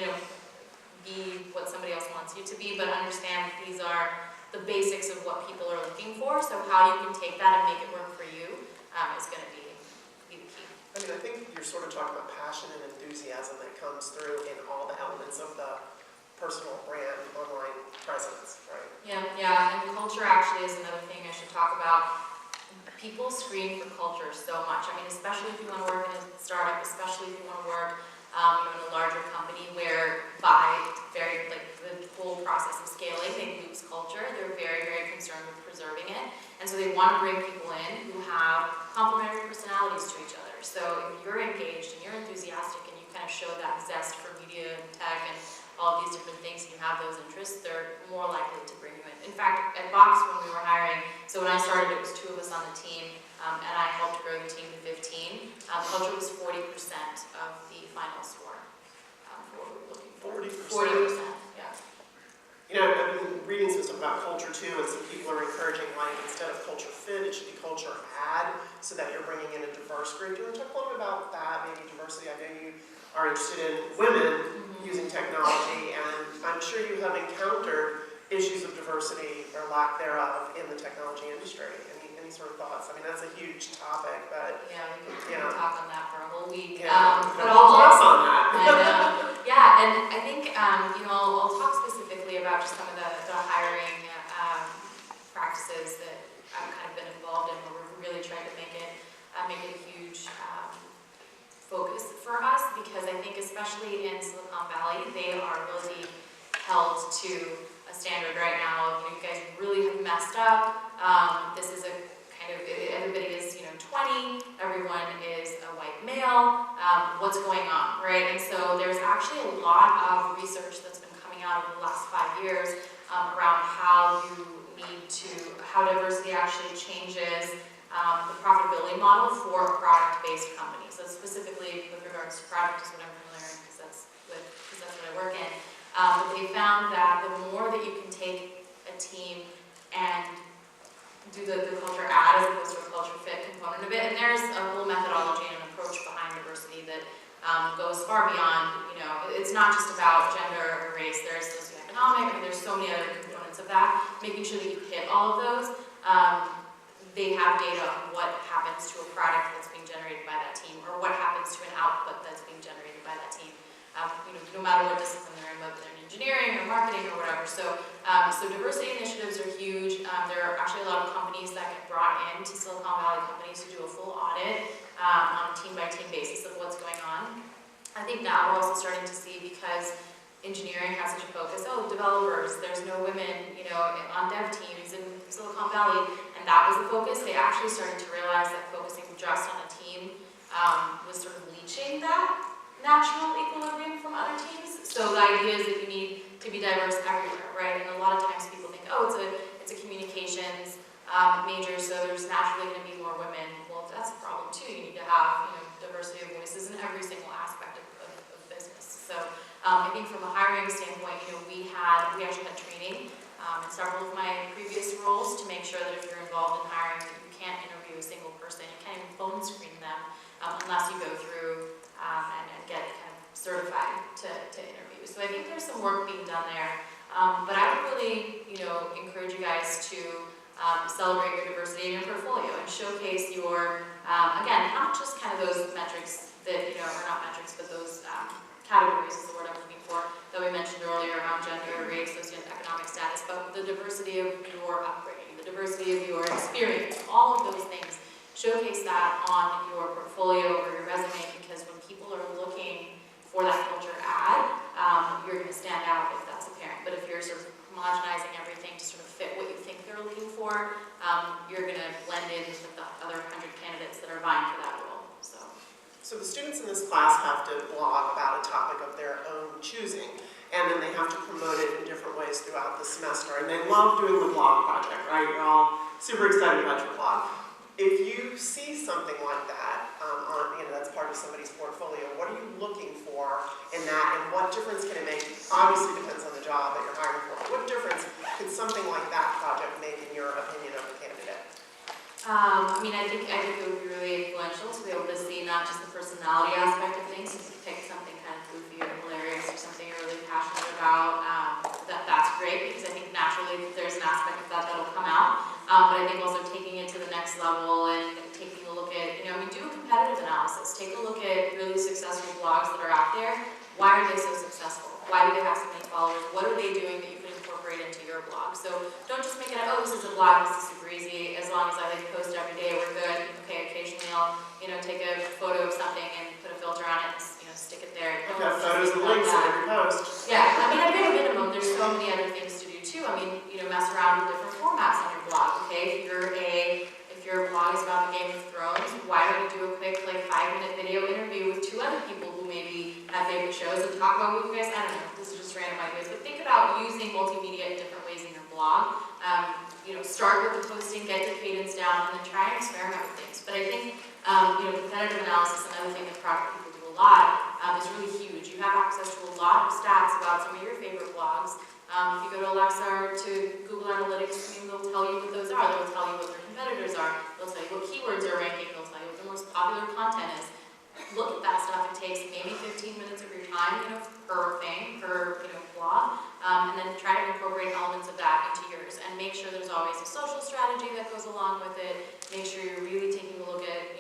be what somebody else wants you to be, but understand that these are the basics of what people are looking for. So how you can take that and make it work for you is going to be the key. I mean, I think you're sort of talking about passion and enthusiasm that comes through in all the elements of the personal brand online presence, right? Yeah, and culture actually is another thing I should talk about. People screen for culture so much. I mean, especially if you want to work in a startup, especially if you want to work in a larger company where by the whole process of scaling, they lose culture. They're very, very concerned with preserving it. And so they want to bring people in who have complementary personalities to each other. So if you're engaged and you're enthusiastic and you kind of show that zest for media and tech and all of these different things, and you have those interests, they're more likely to bring you in. In fact, at Box, when we were hiring, so when I started, it was 2 of us on the team, and I helped grow the team to 15. Culture was 40% of the final score for what we were looking for. 40%? 40%, yeah. I've been reading some stuff about culture too, and some people are encouraging, like, instead of culture fit, it should be culture add, so that you're bringing in a diverse group. Do you want to talk a little bit about that, maybe diversity? I know you are interested in women using technology, and I'm sure you have encountered issues of diversity or lack thereof in the technology industry. Any sort of thoughts? I mean, that's a huge topic, but yeah, we could talk on that for a whole week. Yeah, but I'll also on that. Yeah, and I think I'll talk specifically about just some of the hiring practices that I've kind of been involved in, where we're really trying to make it a huge focus for us, because I think especially in Silicon Valley, they are really held to a standard right now of, you guys really have messed up. This is a kind of, everybody is 20, everyone is a white male, what's going on, right? And so there's actually a lot of research that's been coming out over the last 5 years around how diversity actually changes the profitability model for a product-based company. So specifically with regards to product is what I'm familiar in, because that's what I work in. But they found that the more that you can take a team and do the culture add as opposed to a culture fit component of it, and there's a whole methodology and an approach behind diversity that goes far beyond, it's not just about gender or race, there's socioeconomic, there's so many other components of that, making sure that you hit all of those. They have data on what happens to a product that's being generated by that team, or what happens to an output that's being generated by that team. No matter what discipline they're in, whether they're in engineering or marketing or whatever. So diversity initiatives are huge. There are actually a lot of companies that get brought into Silicon Valley companies to do a full audit on a team-by-team basis of what's going on. I think now we're also starting to see, because engineering has such a focus, developers, there's no women, on dev teams in Silicon Valley, and that was the focus. They actually started to realize that focusing just on a team was sort of leaching that natural equilibrium from other teams. So the idea is that you need to be diverse everywhere, right? And a lot of times people think, oh, it's a communications major, so there's naturally going to be more women. Well, that's a problem too. You need to have, diversity of voices in every single aspect of business. So I think from a hiring standpoint, we actually had training in several of my previous roles to make sure that if you're involved in hiring, you can't interview a single person. You can't even phone screen them unless you go through and get kind of certified to interview. So I think there's some work being done there. But I would really, encourage you guys to celebrate your diversity in your portfolio and showcase your, again, not just kind of those metrics that, are not metrics, but those categories is the word I'm looking for, that we mentioned earlier around gender, race, socioeconomic status, but the diversity of your upbringing, the diversity of your experience, all of those things. Showcase that on your portfolio or your resume, because when people are looking for that culture ad, you're going to stand out if that's apparent. But if you're sort of homogenizing everything to sort of fit what you think they're looking for, you're going to blend in with the other 100 candidates that are vying for that role. So the students in this class have to blog about a topic of their own choosing, and then they have to promote it in different ways throughout the semester. And they love doing the blog project, right? You're all super excited about your blog. If you see something like that, that's part of somebody's portfolio, what are you looking for in that, and what difference can it make? Obviously depends on the job that you're hiring for. What difference can something like that project make in your opinion of the candidate? I think it would be really influential to be able to see not just the personality aspect of things. If you pick something kind of goofy or hilarious or something you're really passionate about, that's great, because I think naturally there's an aspect of that that'll come out. But I think also taking it to the next level and taking a look at, do a competitive analysis. Take a look at really successful blogs that are out there. Why are they so successful? Why do they have so many followers? What are they doing that you can incorporate into your blog? So don't just make it, this is a blog, this is super easy. As long as I post every day, we're good. Okay, occasionally I'll, take a photo of something and put a filter on it and, stick it there. You've got photos and links in every post. Yeah, at bare minimum, there's so many other things to do too. Mess around with different formats on your blog, okay? If your blog is about the Game of Thrones, why don't you do a quick 5-minute video interview with 2 other people who maybe have favorite shows and talk about what you guys, I don't know, this is just random ideas, but think about using multimedia in different ways in your blog. Start with the posting, get your cadence down, and then try and experiment with things. But I think, competitive analysis, another thing that product people do a lot, is really huge. You have access to a lot of stats about some of your favorite blogs. If you go to Alexa or to Google Analytics, they'll tell you what those are. They'll tell you what their competitors are. They'll tell you what keywords are ranking. They'll tell you what the most popular content is. Look at that stuff. It takes maybe 15 minutes of your time, per thing, per blog, and then try to incorporate elements of that into yours. And make sure there's always a social strategy that goes along with it. Make sure you're really taking a look at,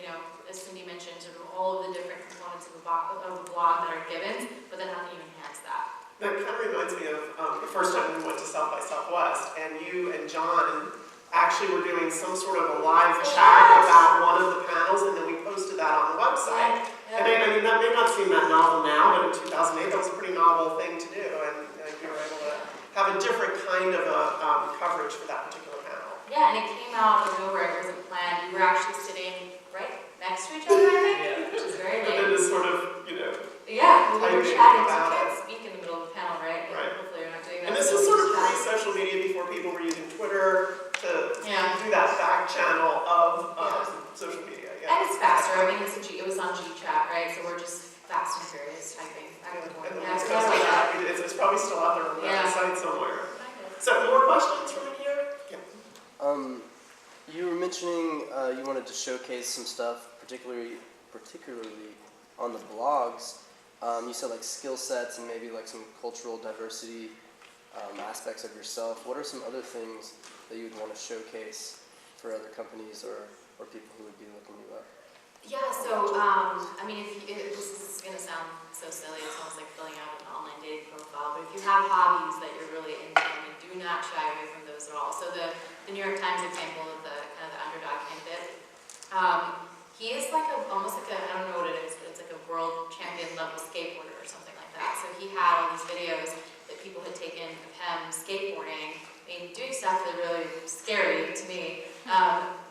as Cindy mentioned, sort of all of the different components of the blog that are given, but then how can you enhance that? That kind of reminds me of the first time we went to South by Southwest, and you and John actually were doing some sort of a live chat about one of the panels, and then we posted that on the website. Yeah. And that may not seem that novel now, but in 2008 that was a pretty novel thing to do, and we were able to have a different kind of coverage for that particular panel. Yeah, and it came out of nowhere. It wasn't planned. We were actually sitting right next to each other, I think, which is very But late. then just sort of, Yeah, we were typing chatting, so about you it. can't speak in the middle of the panel, right? Right. Hopefully you're not doing that. And this so is we sort of just chat. pre-social media, before people were using Twitter to Yeah. do that back channel of social media. Yeah. And it's faster. It was on GChat, right? So we're just fast and furious typing. I don't know. And the Yeah, links so go that's like that. somewhere. It's probably still out there on the Yeah. site somewhere. So more questions from in here? Yeah. You were mentioning you wanted to showcase some stuff, particularly on the blogs. You said skill sets and maybe some cultural diversity aspects of yourself. What are some other things that you would want to showcase for other companies or people who would be looking you up? Yeah, so, if this is going to sound so silly, it's almost like filling out an online dating profile, but if you have hobbies that you're really into, do not shy away from those at all. So the New York Times example of the underdog candidate, he is almost like I don't know what it is, but it's like a world champion level skateboarder or something like that. So he had all these videos that people had taken of him skateboarding, doing stuff that really scary to me,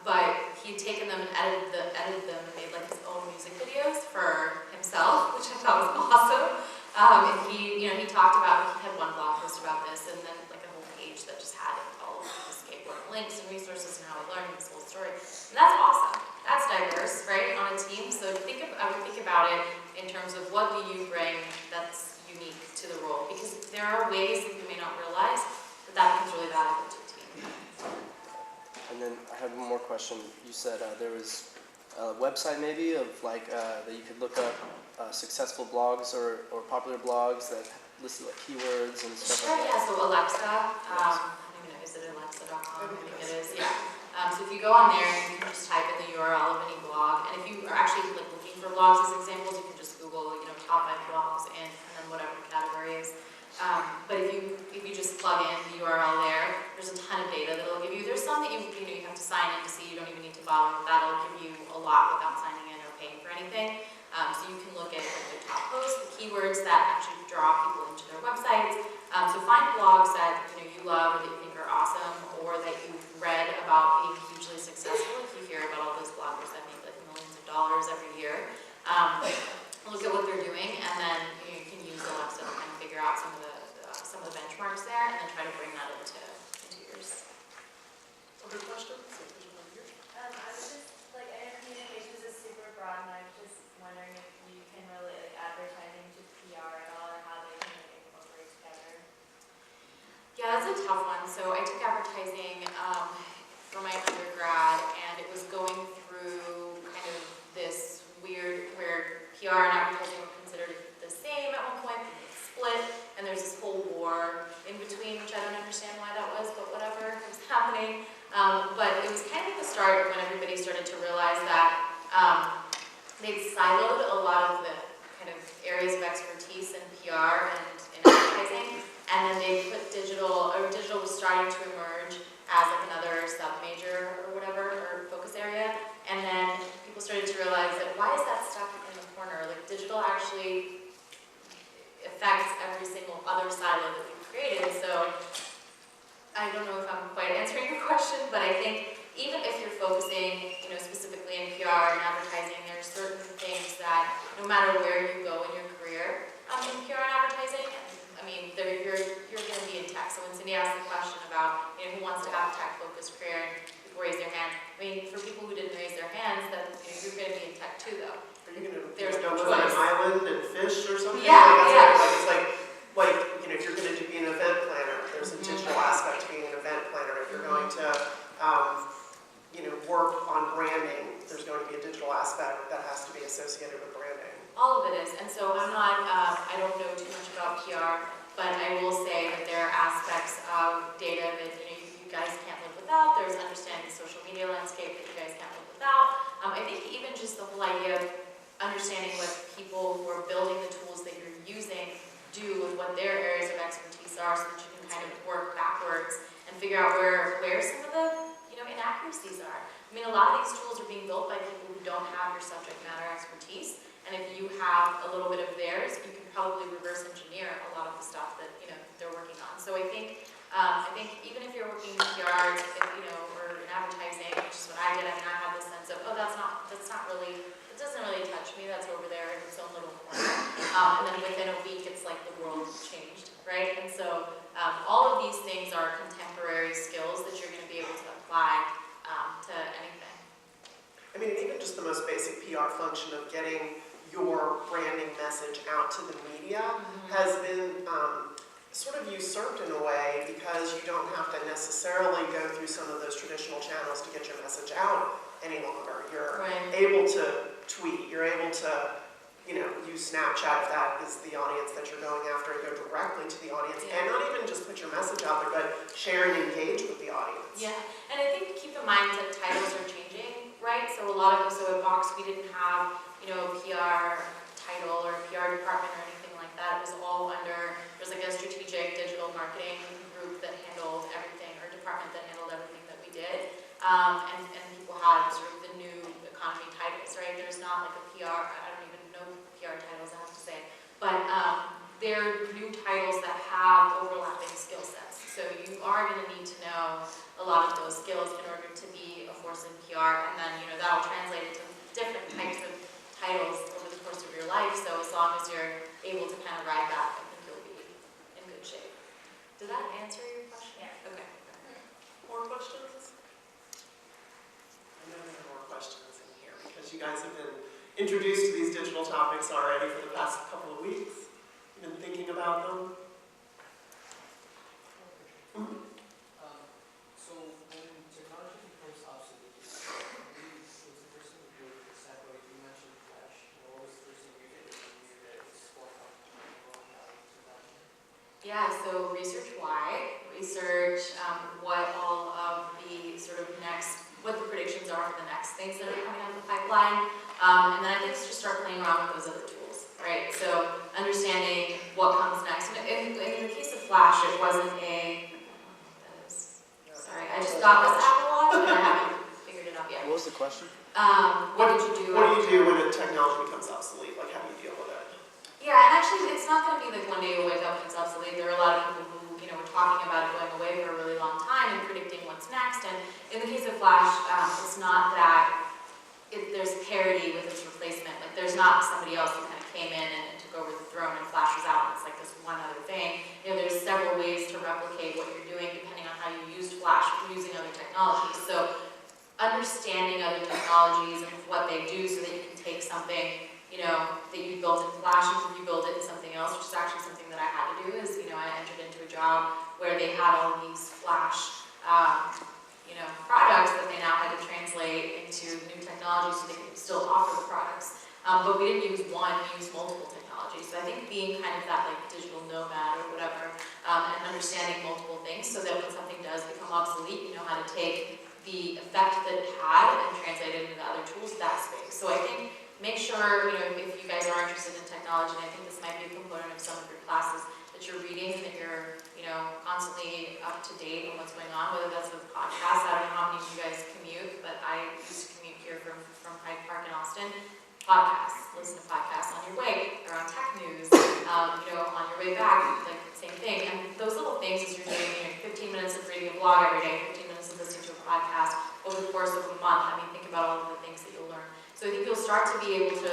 but he'd taken them and edited them and made his own music videos for himself, which I thought was awesome. And he talked about, he had one blog post about this, and then like a whole page that just had all of the skateboard links and resources and how he learned his whole story. And that's awesome. That's diverse, right, on a team. So I would think about it in terms of what do you bring that's unique to the role, because there are ways that you may not realize that becomes really valuable to a team. And then I have one more question. You said there was a website maybe of like that you could look up successful blogs or popular blogs that listed like keywords and stuff Sure, like yeah, that. so Alexa, I don't even know, is it alexa.com? I think it is, yeah. So if you go on there, you can just type in the URL of any blog, and if you are actually like looking for blogs as examples, you can just Google, top 5 blogs and then whatever the category is. But if you just plug in the URL there, there's a ton of data that it'll give you. There's some that you have to sign in to see. You don't even need to bother with that. It'll give you a lot without signing in or paying for anything. So you can look at their top posts, the keywords that actually draw people into their websites. So find blogs that you love or that you think are awesome, or that you've read about being hugely successful. If you hear about all those bloggers that make like millions of dollars every year, look at what they're doing, and then you can use Alexa to kind of figure out some of the benchmarks there, and then try to bring that into yours. Other questions? There's one here. I was just, like, I know communications is super broad, and I was just wondering if you can relate, like, advertising to PR at all, or how they can, like, incorporate together. Yeah, that's a tough one. So I took advertising for my undergrad, and it was going through kind of this weird, where PR and advertising were considered the same at one point, split, and there's this whole war in between, which I don't understand why that was, but whatever was happening. But it was kind of at the start when everybody started to realize that they'd siloed a lot of the kind of areas of expertise in PR and in advertising, and then they put digital was starting to emerge as like another sub-major or whatever, or focus area, and then people started to realize that why is that stuck in the corner? Like digital actually affects every single other silo that we've created. So I don't know if I'm quite answering your question, but I think even if you're focusing, specifically in PR and advertising, there are certain things that no matter where you go in your career in PR and advertising, I mean, you're going to be in tech. So when Cindy asked the question about who wants to have a tech-focused career, and people raise their hand. I mean, for people who didn't raise their hands, that you're going to be in tech too, though. Are you going to There's go no live on an choice. island and fish or something? Yeah, Like, yeah. It's like if you're going to be an event planner, there's a digital aspect to being an event planner. If you're going to work on branding, there's going to be a digital aspect that has to be associated with branding. All of it is, and so I'm not, I don't know too much about PR, but I will say that there are aspects of data that you guys can't live without. There's understanding the social media landscape that you guys can't live without. I think even just the whole idea of understanding what people who are building the tools that you're using do with what their areas of expertise are, so that you can kind of work backwards and figure out where some of the inaccuracies are. I mean, a lot of these tools are being built by people who don't have your subject matter expertise, and if you have a little bit of theirs, you can probably reverse engineer a lot of the stuff that they're working on. So I think even if you're working in PR, or in advertising, which is what I did, I had this sense of, oh, that's not really, it doesn't really touch me. That's over there in its own little corner. And then within a week, it's like the world changed, right? And so all of these things are contemporary skills that you're going to be able to apply to anything. I mean, even just the most basic PR function of getting your branding message out to the media has been sort of usurped in a way, because you don't have to necessarily go through some of those traditional channels to get your message out any longer. You're able to tweet, you're able to use Snapchat if that is the audience that you're going after, and go directly to the audience, and not even just put your message out there, but share and engage with the audience. Yeah, and I think keep in mind that titles are changing, right? So a lot of us, so at Vox, we didn't have, a PR title or a PR department or anything like that. It was all under, there was like a strategic digital marketing group that handled everything, or department that handled everything that we did. And people had sort of the new economy titles, right? There's not like a PR, I don't even know PR titles, I have to say. But they're new titles that have overlapping skill sets. So you are going to need to know a lot of those skills in order to be a force in PR, and then that'll translate into different types of titles over the course of your life, so as long as you're able to kind of ride that, I think you'll be in good shape. Did that answer your question? Yeah. Okay. More questions? I know there are more questions in here because you guys have been introduced to these digital topics already for the past couple of weeks. You've been thinking about them. So when technology becomes obsolete, who's the person who built the satellite? You mentioned Flash. What was the first thing you did when you knew that it was rolling out in technology? Yeah, so research why, research what all of the sort of next, what the predictions are for the next things that are coming out of the pipeline. And then I think it's just start playing around with those other tools, right? So understanding what comes next. And in the case of Flash, it wasn't a, that is, sorry, I just got this Apple Watch, but I haven't figured it out yet. What was the question? What did you do? What do you do when a technology becomes obsolete? Like, how do you deal with it? Yeah, and actually, it's not going to be like one day you'll wake up and it's obsolete. There are a lot of people who, you know, were talking about it going away for a really long time and predicting what's next. And in the case of Flash, it's not that there's parity with its replacement. Like, there's not somebody else who kind of came in and took over the throne and Flash was out and it's like this one other thing. You know, there's several ways to replicate what you're doing depending on how you used Flash using other technologies. So understanding other technologies and what they do so that you can take something, you know, that you built in Flash and rebuild it in something else, which is actually something that I had to do. Is, you know, I entered into a job where they had all these Flash, you know, products that they now had to translate into new technologies so they could still offer the products. But we didn't use one; we used multiple technologies. So I think being kind of that like digital nomad or whatever, and understanding multiple things, so that when something does become obsolete, you know how to take the effect that it had and translate it into other tools of that space. So I think make sure, you know, if you guys are interested in technology, and I think this might be a component of some of your classes, that you're reading, that you're, you know, constantly up to date on what's going on, whether that's with podcasts. I don't know how many of you guys commute, but I used to commute here from Hyde Park in Austin. Podcasts, listen to podcasts on your way, or on tech news, you know, on your way back, like same thing. And those little things, as you're doing, you know, 15 minutes of reading a blog every day, 15 minutes of listening to a podcast over the course of a month. I mean, think about all of the things that you'll learn. So I think you'll start to be able to,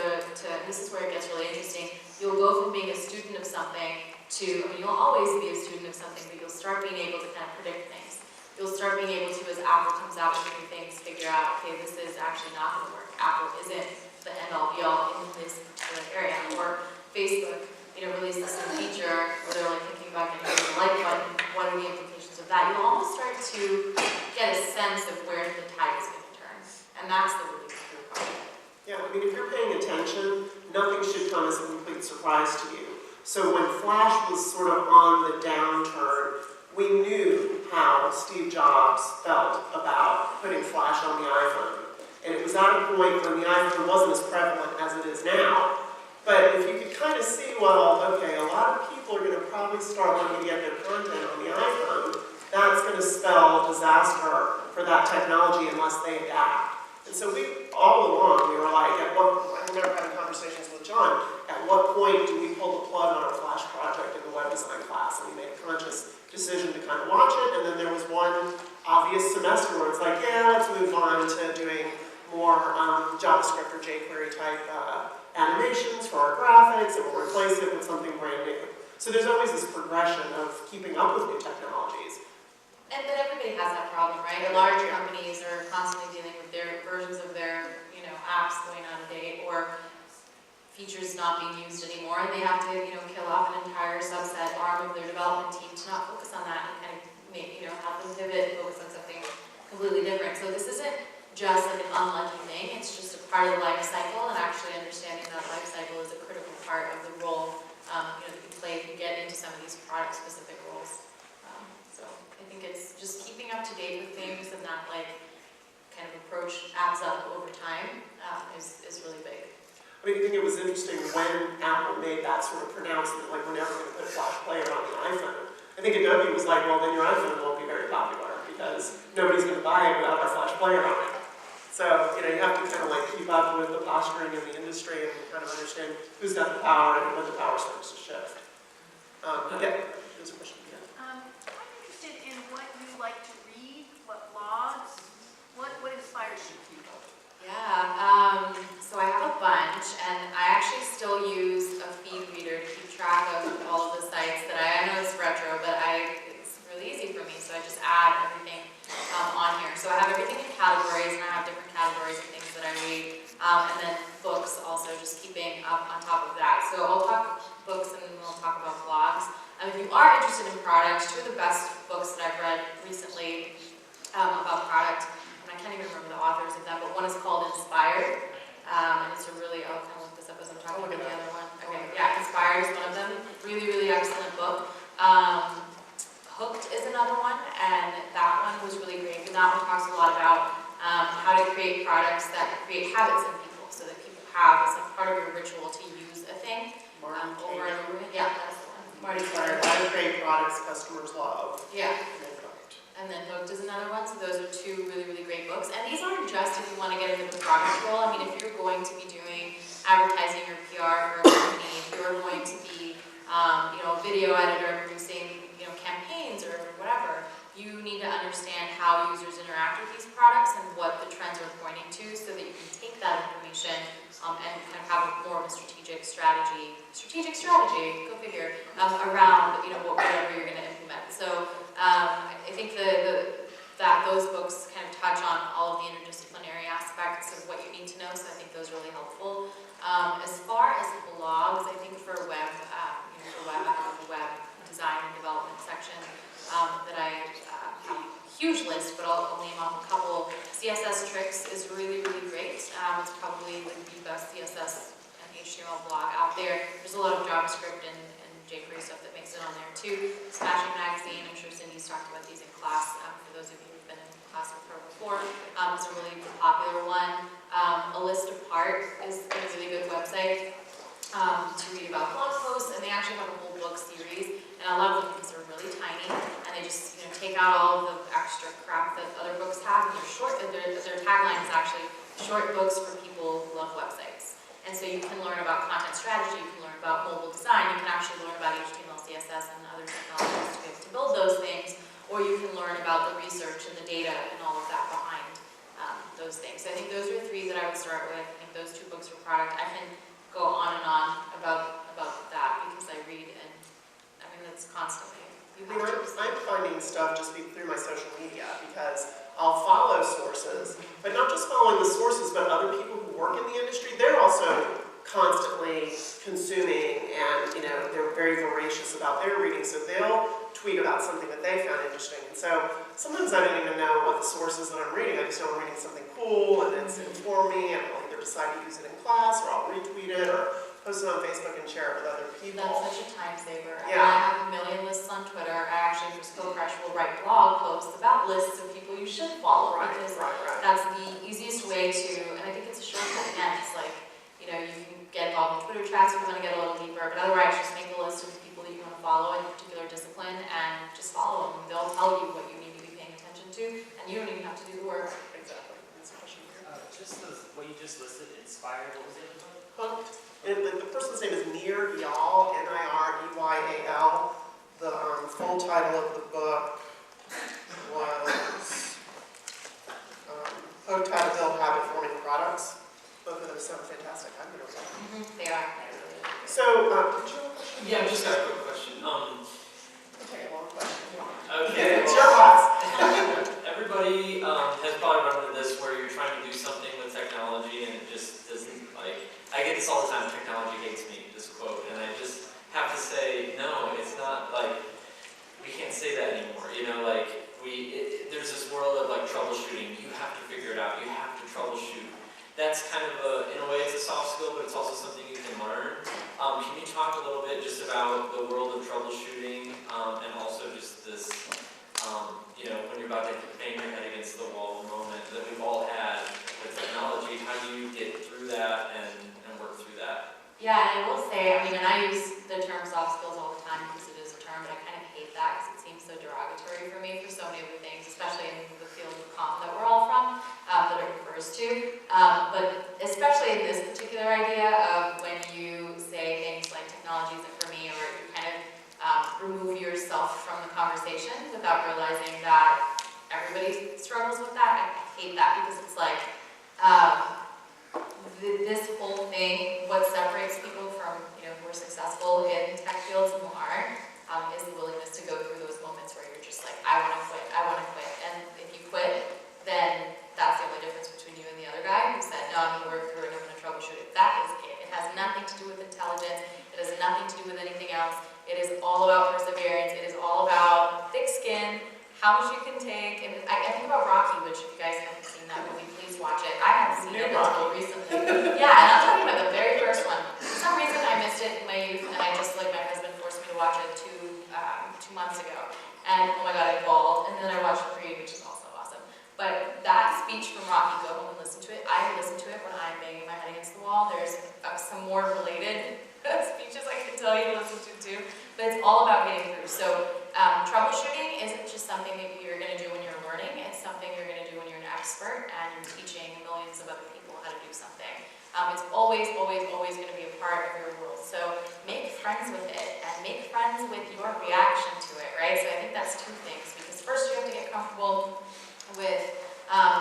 this is where it gets really interesting, you'll go from being a student of something to, I mean, you'll always be a student of something, but you'll start being able to kind of predict things. You'll start being able to, as Apple comes out with new things, figure out, okay, this is actually not going to work. Apple isn't the end-all be-all in this particular area. Or Facebook, you know, released this new feature where they're like thinking about getting rid of the like button. What are the implications of that? You'll almost start to get a sense of where the tide is going to turn. And that's the really cool part. Yeah, I mean, if you're paying attention, nothing should come as a complete surprise to you. So when Flash was sort of on the downturn, we knew how Steve Jobs felt about putting Flash on the iPhone. And it was at a point when the iPhone wasn't as prevalent as it is now. But if you could kind of see, well, okay, a lot of people are going to probably start wanting to get their content on the iPhone, that's going to spell disaster for that technology unless they adapt. And so we, all along, we were like, I remember having conversations with John, at what point do we pull the plug on our Flash project in the web design class? And we made a conscious decision to kind of watch it, and then there was one obvious semester where it's like, yeah, let's move on to doing more JavaScript or jQuery type animations for our graphics, and we'll replace it with something brand new. So there's always this progression of keeping up with new technologies. But everybody has that problem, right? The large companies are constantly dealing with their versions of their, you know, apps going out of date or features not being used anymore, and they have to, you know, kill off an entire subset arm of their development team to not focus on that and kind of make, you know, have them pivot and focus on something completely different. So this isn't just like an unlucky thing, it's just a part of the life cycle, and actually understanding that life cycle is a critical part of the role, you know, that you play if you get into some of these product-specific roles. So I think it's just keeping up to date with things, and that like kind of approach adds up over time is really big. I mean, I think it was interesting when Apple made that sort of pronouncement, like we're never going to put a Flash player on the iPhone. I think Adobe was like, well, then your iPhone won't be very popular because nobody's going to buy it without our Flash player on it. So, you know, you have to kind of like keep up with the posturing in the industry and kind of understand who's got the power and when the power starts to shift. Yeah, there's a question. Yeah. I'm interested in what you like to read, what blogs, what inspires you people? Yeah, so I have a bunch, and I actually still to talk about blogs. If you are interested in products, two of the best books that I've read recently about product, and I can't even remember the authors of them, but one is called Inspired, and it's a really, I'll look this up as I'm talking about the other one. Okay, yeah, Inspired is one of them. Really, really excellent book. Hooked is another one, and that one was really great. And that one talks a lot about how to create products that create habits in people, so that people have as a part of your ritual to use a thing over and over again. Yeah, that's the one. Marty Inspired by the great products customers love. Yeah. And then Hooked is another one, so those are two really, really great books. And these aren't just if you want to get into the product role. I mean, if you're going to be doing advertising or PR for a company, if you're going to be, a video editor producing, campaigns or whatever, you need to understand how users interact with these products and what the trends are pointing to, so that you can take that information and kind of have more of a strategic strategy, go figure, around whatever you're going to implement. So I think that those books kind of touch on all of the interdisciplinary aspects of what you need to know. So I think those are really helpful. As far as blogs, I think for web, I have a web design and development section that I have a huge list, but I'll name off a couple. CSS Tricks is really, really great. It's probably the best CSS and HTML blog out there. There's a lot of JavaScript and jQuery stuff that makes it on there too. Smashing Magazine, I'm sure Cindy's talked about these in class. For those of you who've been in class with her before, it's a really popular one. A List Apart is a really good website to read about blog posts, and they actually have a whole book series, and I love them because they're really tiny, and they just take out all of the extra crap that other books have, and they're short. Their tagline is actually short books for people who love websites. And so you can learn about content strategy, you can learn about mobile design, you can actually learn about HTML, CSS, and other technologies to be able to build those things, or you can learn about the research and the data and all of that behind those things. So I think those are three that I would start with. I think those two books for product. I can go on and on about that because I read, and I mean, that's constantly. I'm finding stuff just through my social media, because I'll follow sources, but not just following the sources, but other people who work in the industry. They're also constantly consuming, and they're very voracious about their reading, so they'll tweet about something that they found interesting. And so sometimes I don't even know what the source is that I'm reading. I just know I'm reading something cool, and it's informing, and I'll either decide to use it in class, or I'll retweet it, or post it on Facebook and share it with other people. That's such a time saver. Yeah. I have a million lists on Twitter. I actually, for Skill Crush, will write blog posts about lists of people you should follow, because that's the easiest way to, and I think it's a shortcut again. It's like, you can get involved in Twitter chats if you want to get a little deeper, but otherwise just make a list of the people that you want to follow in a particular discipline and just follow them. They'll tell you what you need to be paying attention to, and you don't even have to do the work. Exactly. That's a question here. Just what you just listed, Inspired, what was it? Hooked. And the person's name is Nir Eyal, Nireyal. The full title of the book was Hooked: How to Build Habit-Forming Products. Both of them sound fantastic. I'm going to read them. They are. So, did you have a question? Yeah, I just got a quick question. Okay, a long question. Okay. It's your boss. Everybody has probably run into this where you're trying to do something with technology and it just doesn't, I get this all the time, technology hates me, this quote, and I just have to say, no, it's not, we can't say that anymore, there's this world of troubleshooting. You have to figure it out, you have to troubleshoot. That's kind of in a way, it's a soft skill, but it's also something you can learn. Can you talk a little bit just about the world of troubleshooting, and also just this, when you're about to bang your head against the wall moment that we've all had with technology, how do you get through that and work through that? Yeah, and I will say, and I use the term soft skills all the time because it is a term, but I kind of hate that because it seems so derogatory for me for so many other things, especially in the field of comp that we're all from, that it refers to. But especially in this particular idea of when you say things like technology isn't for me, or you kind of remove yourself from the conversation without realizing that everybody struggles with that. I hate that because it's like, this whole thing, what separates people from, who are successful in tech fields and who aren't, is the willingness to go through those moments where you're just like, I want to quit. And if you quit, then that's the only difference between you and the other guy who said, no, I'm going to work through it, I'm going to troubleshoot it. That is it. It has nothing to do with intelligence. It has nothing to do with anything else. It is all about perseverance. It is all about thick skin, how much you can take. And I think about Rocky, which if you guys haven't seen that movie, please watch it. I hadn't seen it until recently. Yeah, and I'm talking about the very first one. For some reason, I missed it in my youth, and I just, like, my husband forced me to watch it 2 months ago. And oh my God, I bawled. And then I watched Creed, which is also awesome. But that speech from Rocky, go home and listen to it. I listen to it when I'm banging my head against the wall. There's some more related speeches I can tell you to listen to too. But it's all about getting through. So troubleshooting isn't just something that you're going to do when you're learning. It's something you're going to do when you're an expert and you're teaching millions of other people how to do something. It's always, always, always going to be a part of your world. So make friends with it and make friends with your reaction to it, right? So I think that's two things. Because first you have to get comfortable with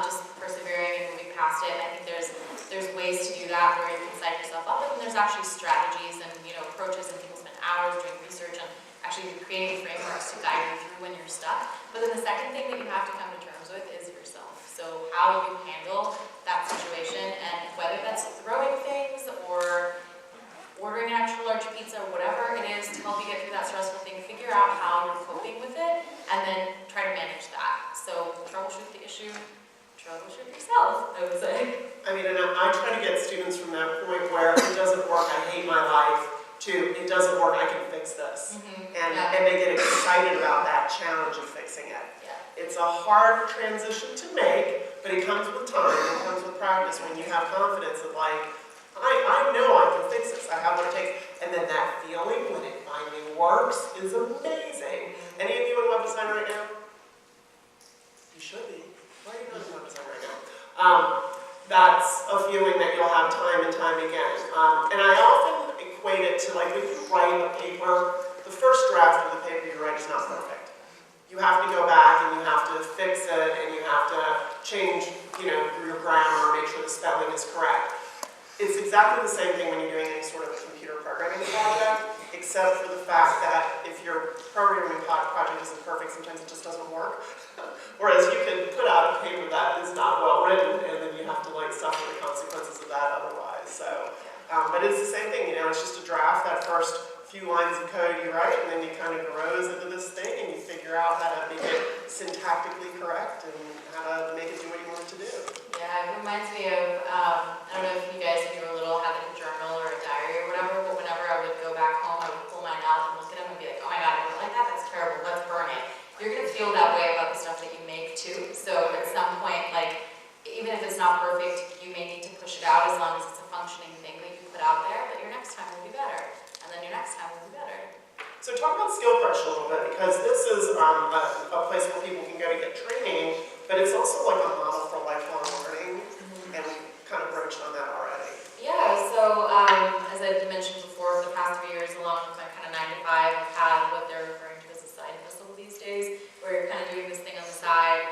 just persevering and moving past it. And I think there's ways to do that where you can psych yourself up, and there's actually strategies and approaches, and people spend hours doing research and actually creating frameworks to guide you through when you're stuck. But then the second thing that you have to come to terms with is yourself. So how you handle that situation, and whether that's throwing things or ordering an extra large pizza or whatever it is to help you get through that stressful thing, figure out how you're coping with it and then try to manage that. So troubleshoot the issue, troubleshoot yourself, I would say. I mean, and I try to get students from that point where it doesn't work, I hate my life, to it doesn't work, I can fix this. And they get excited about that challenge of fixing it. It's a hard transition to make, but it comes with time, it comes with practice. When you have confidence of like, I know I can fix this, I have what it takes. And then that feeling when it finally works is amazing. Any of you in web design right now? You should be. Why are you not in web design right now? That's a feeling that you'll have time and time again. And I often equate it to like when you write a paper, the first draft of the paper you write is not perfect. You have to go back and you have to fix it and you have to change, your grammar, make sure the spelling is correct. It's exactly the same thing when you're doing any sort of a computer programming project, except for the fact that if your programming project isn't perfect, sometimes it just doesn't work. Whereas you can put out a paper that is not well written, and then you have to suffer the consequences of that otherwise. So, but it's the same thing, it's just a draft, that first few lines of code you write, and then you kind of grows into this thing, and you figure out how to make it syntactically correct and how to make it do what you want it to do. Yeah, it reminds me of, I don't know if you guys, when you were little, had a journal or a diary or whatever, but whenever I would go back home, I would pull mine out and look at them and be like, oh my God, I don't like that, that's terrible, let's burn it. You're going to feel that way about the stuff that you make too. So at some point, even if it's not perfect, you may need to push it out as long as it's a functioning thing that you put out there, but your next time will be better. And then your next time will be better. So talk about Skill Crush a little bit, because this is a place where people can go to get training, but it's also like a model for lifelong learning, and we kind of broached on that already. Yeah, so as I mentioned before, for the past 3 years, along with my kind of 9 to 5, I've had what they're referring to as a side hustle these days, where you're kind of doing this thing on the side.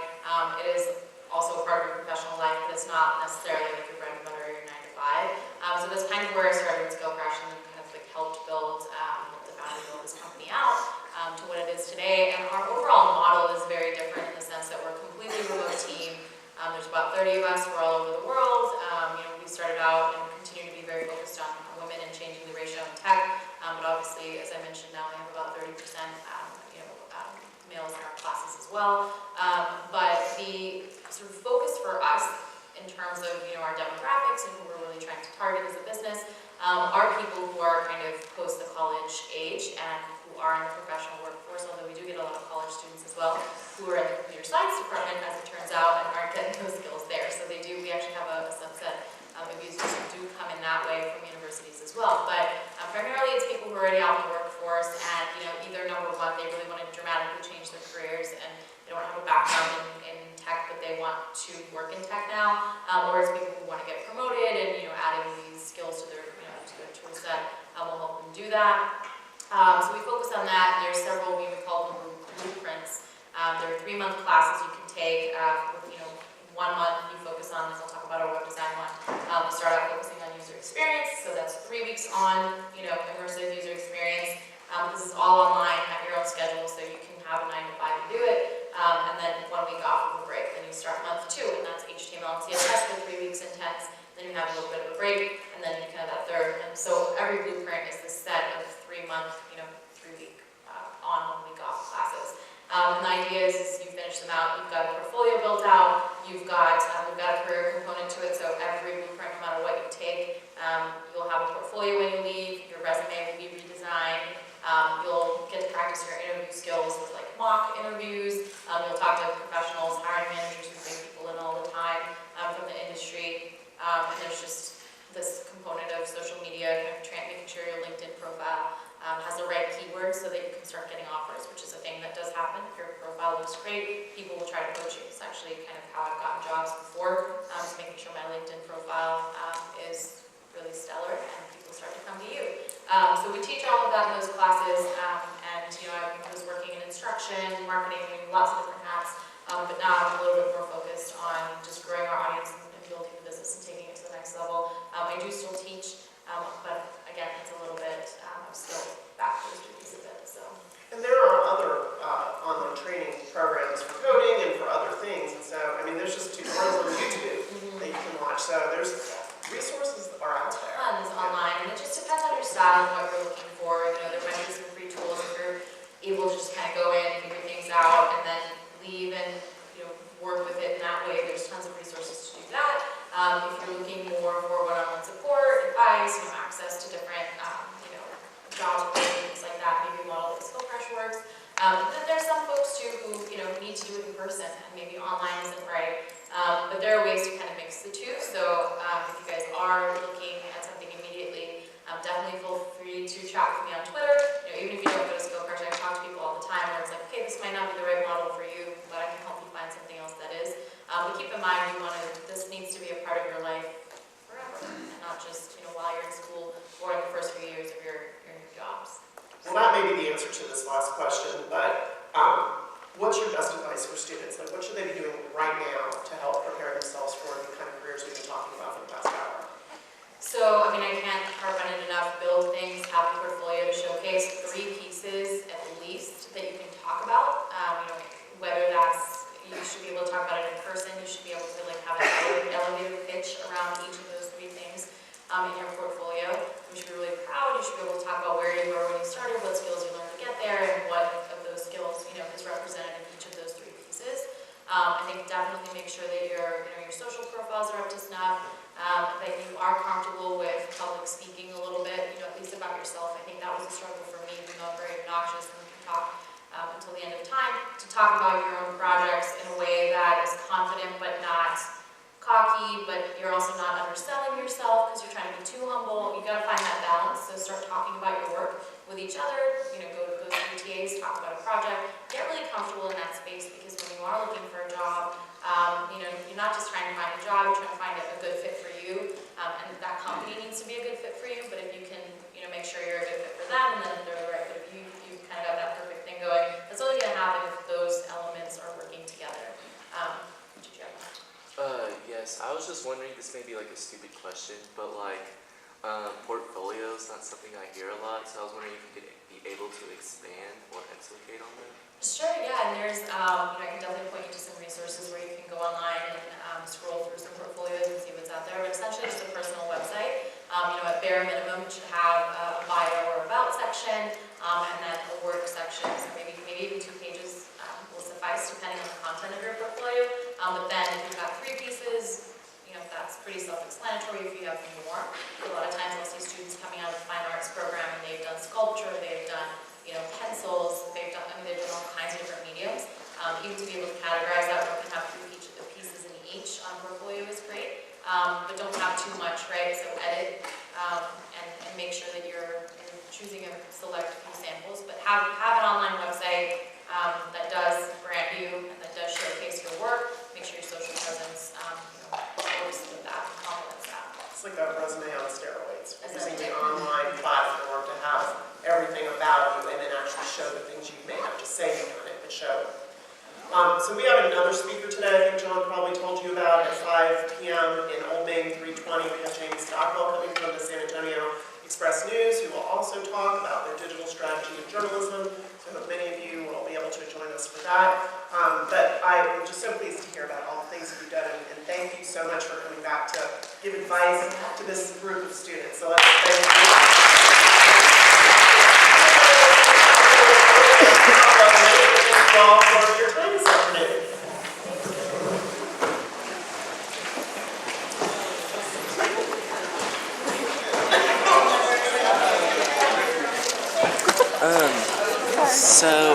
It is also a part of your professional life, but it's not necessarily like your bread and butter or your 9 to 5. So that's kind of where I started with Skill Crush, and then kind of helped build the founder build this company out to what it is today. And our overall model is very different in the sense that we're a completely remote team. There's about 30 of us. We're all over the world. We started out and continue to be very focused on women and changing the ratio in tech. But obviously, as I mentioned, now we have about 30% males in our classes as well. But the sort of focus for us in terms of our demographics and who we're really trying to target as a business are people who are kind of post the college age and who are in the professional workforce, although we do get a lot of college students as well who are in the computer science department, as it turns out, and aren't getting those skills there. So we actually have a subset of users who do come in that way from universities as well. But primarily it's people who are already out in the workforce and either number one, they really want to dramatically change their careers and they don't have a background in tech, but they want to work in tech now, or it's people who want to get promoted and adding these skills to their tool set will help them do that. So we focus on that, and there's several, we would call them blueprints. There are 3-month classes you can take. 1 month you focus on, as I'll talk about our web design one. We start out focusing on user experience, so that's 3 weeks on, immersive user experience. This is all online at your own schedule, so you can have a 9 to 5 to do it. And then 1 week off with a break. Then you start month 2, and that's HTML and CSS for 3 weeks intense. Then you have a little bit of a break, and then you kind of that third. And so every blueprint is this set of 3-month, 3-week ideas as you finish them out. You've got a portfolio built out, we've got a career component to it, so every blueprint, no matter what you take, you'll have a portfolio when you leave, your resume will be redesigned, you'll get to practice your interview skills with like mock interviews, you'll talk to professionals, hiring managers who bring people in all the time from the industry, and there's just this component of social media, kind of making sure your LinkedIn profile has the right keywords so that you can start getting offers, which is a thing that does happen. If your profile looks great, people will try to poach you. It's actually kind of how I've gotten jobs before, just making sure my LinkedIn profile is really stellar and people start to come to you. So we teach all of that in those classes, and I was working in instruction, marketing, lots of different hats, but now I'm a little bit more focused on just growing our audience and building the business and taking it to the next level. I do still teach, but again, it's a little bit, I'm still back to the duties a bit, so. And there are other online training programs for coding and for other things, and so, I mean, there's just tutorials on YouTube that you can watch, so there's resources that are out there. Tons online, and it just depends on your style and what you're looking for. There might be some free tools if you're able to just kind of go in, figure things out, and then leave and work with it in that way. There's tons of resources to do that. If you're looking more for one-on-one support, advice, access to different jobs, things like that, maybe a model like Skill Crush works. Then there's some folks too who need to do it in person, and maybe online isn't right. But there are ways to kind of mix the two. So if you guys are looking at something immediately, definitely feel free to chat with me on Twitter. Even if you don't go to Skill Crush, I talk to people all the time where it's like, okay, this might not be the right model for you, but I can help you find something else that is. But keep in mind, this needs to be a part of your life forever, and not just while you're in school or in the first few years of your new jobs. Well, that may be the answer to this last question, but what's your best advice for students? Like, what should they be doing right now to help prepare themselves for the kind of careers we've been talking about for the past hour? So, I can't harp on it enough. Build things, have a portfolio to showcase 3 pieces at least that you can talk about. Whether that's, you should be able to talk about it in person, you should be able to have an elevator pitch around each of those 3 things in your portfolio. You should be really proud. You should be able to talk about where you were when you started, what skills you learned to get there, and what of those skills is represented in each of those 3 pieces. I think definitely make sure that your social profiles are up to snuff, that you are comfortable with public speaking a little bit, at least about yourself. I think that was a struggle for me, even though I'm very obnoxious and can talk until the end of time, to talk about your own projects in a way that is confident but not cocky, but you're also not underselling yourself because you're trying to be too humble. You got to find that balance. So start talking about your work with each other. Go to those PTAs, talk about a project. Get really comfortable in that space, because when you are looking for a job, you're not just trying to find a job. You're trying to find a good fit for you, and that company needs to be a good fit for you. But if you can, make sure you're a good fit for them, and then they're the right fit for you, you kind of got that perfect thing going. That's only going to happen if those elements are working together. Did you have Yes, I was just wondering, this may be like a stupid question, but portfolio is not something I hear a lot, so I was wondering if you could be able to expand or explicate on that. Sure, yeah, and there's, I can definitely point you to some resources where you can go online and scroll through some portfolios and see what's out there, but essentially just a personal website. At bare minimum, it should have a bio or about section, and then a work section, so maybe even 2 pages will suffice depending on the content of your portfolio. But then if you've got 3 pieces, that's pretty self-explanatory. If you have more, a lot of times I'll see students coming out of the fine arts program and they've done sculpture, they've done pencils, they've done all kinds of different mediums. Even to be able to categorize that work and have 3 pieces in each on portfolio is great. But don't have too much, right? So edit and make sure that you're choosing a select few samples, but have an online website that does brand you and that does showcase your work. Make sure your social presence works with that and complements that. It's like a resume on steroids. Using the online platform to have everything about you and then actually show the things you may not just say you've done it, but show. So we have another speaker today, I think John probably told you about, at 5 p.m. in Old Main 320. We have Jamie Stockwell coming from the San Antonio Express News, who will also talk about their digital strategy in journalism. So I hope many of you will be able to join us for that. But I'm just so pleased to hear about all the things that you've done, and thank you so much for coming back to give advice to this group of students. So let's thank you. Thank you all for your time. So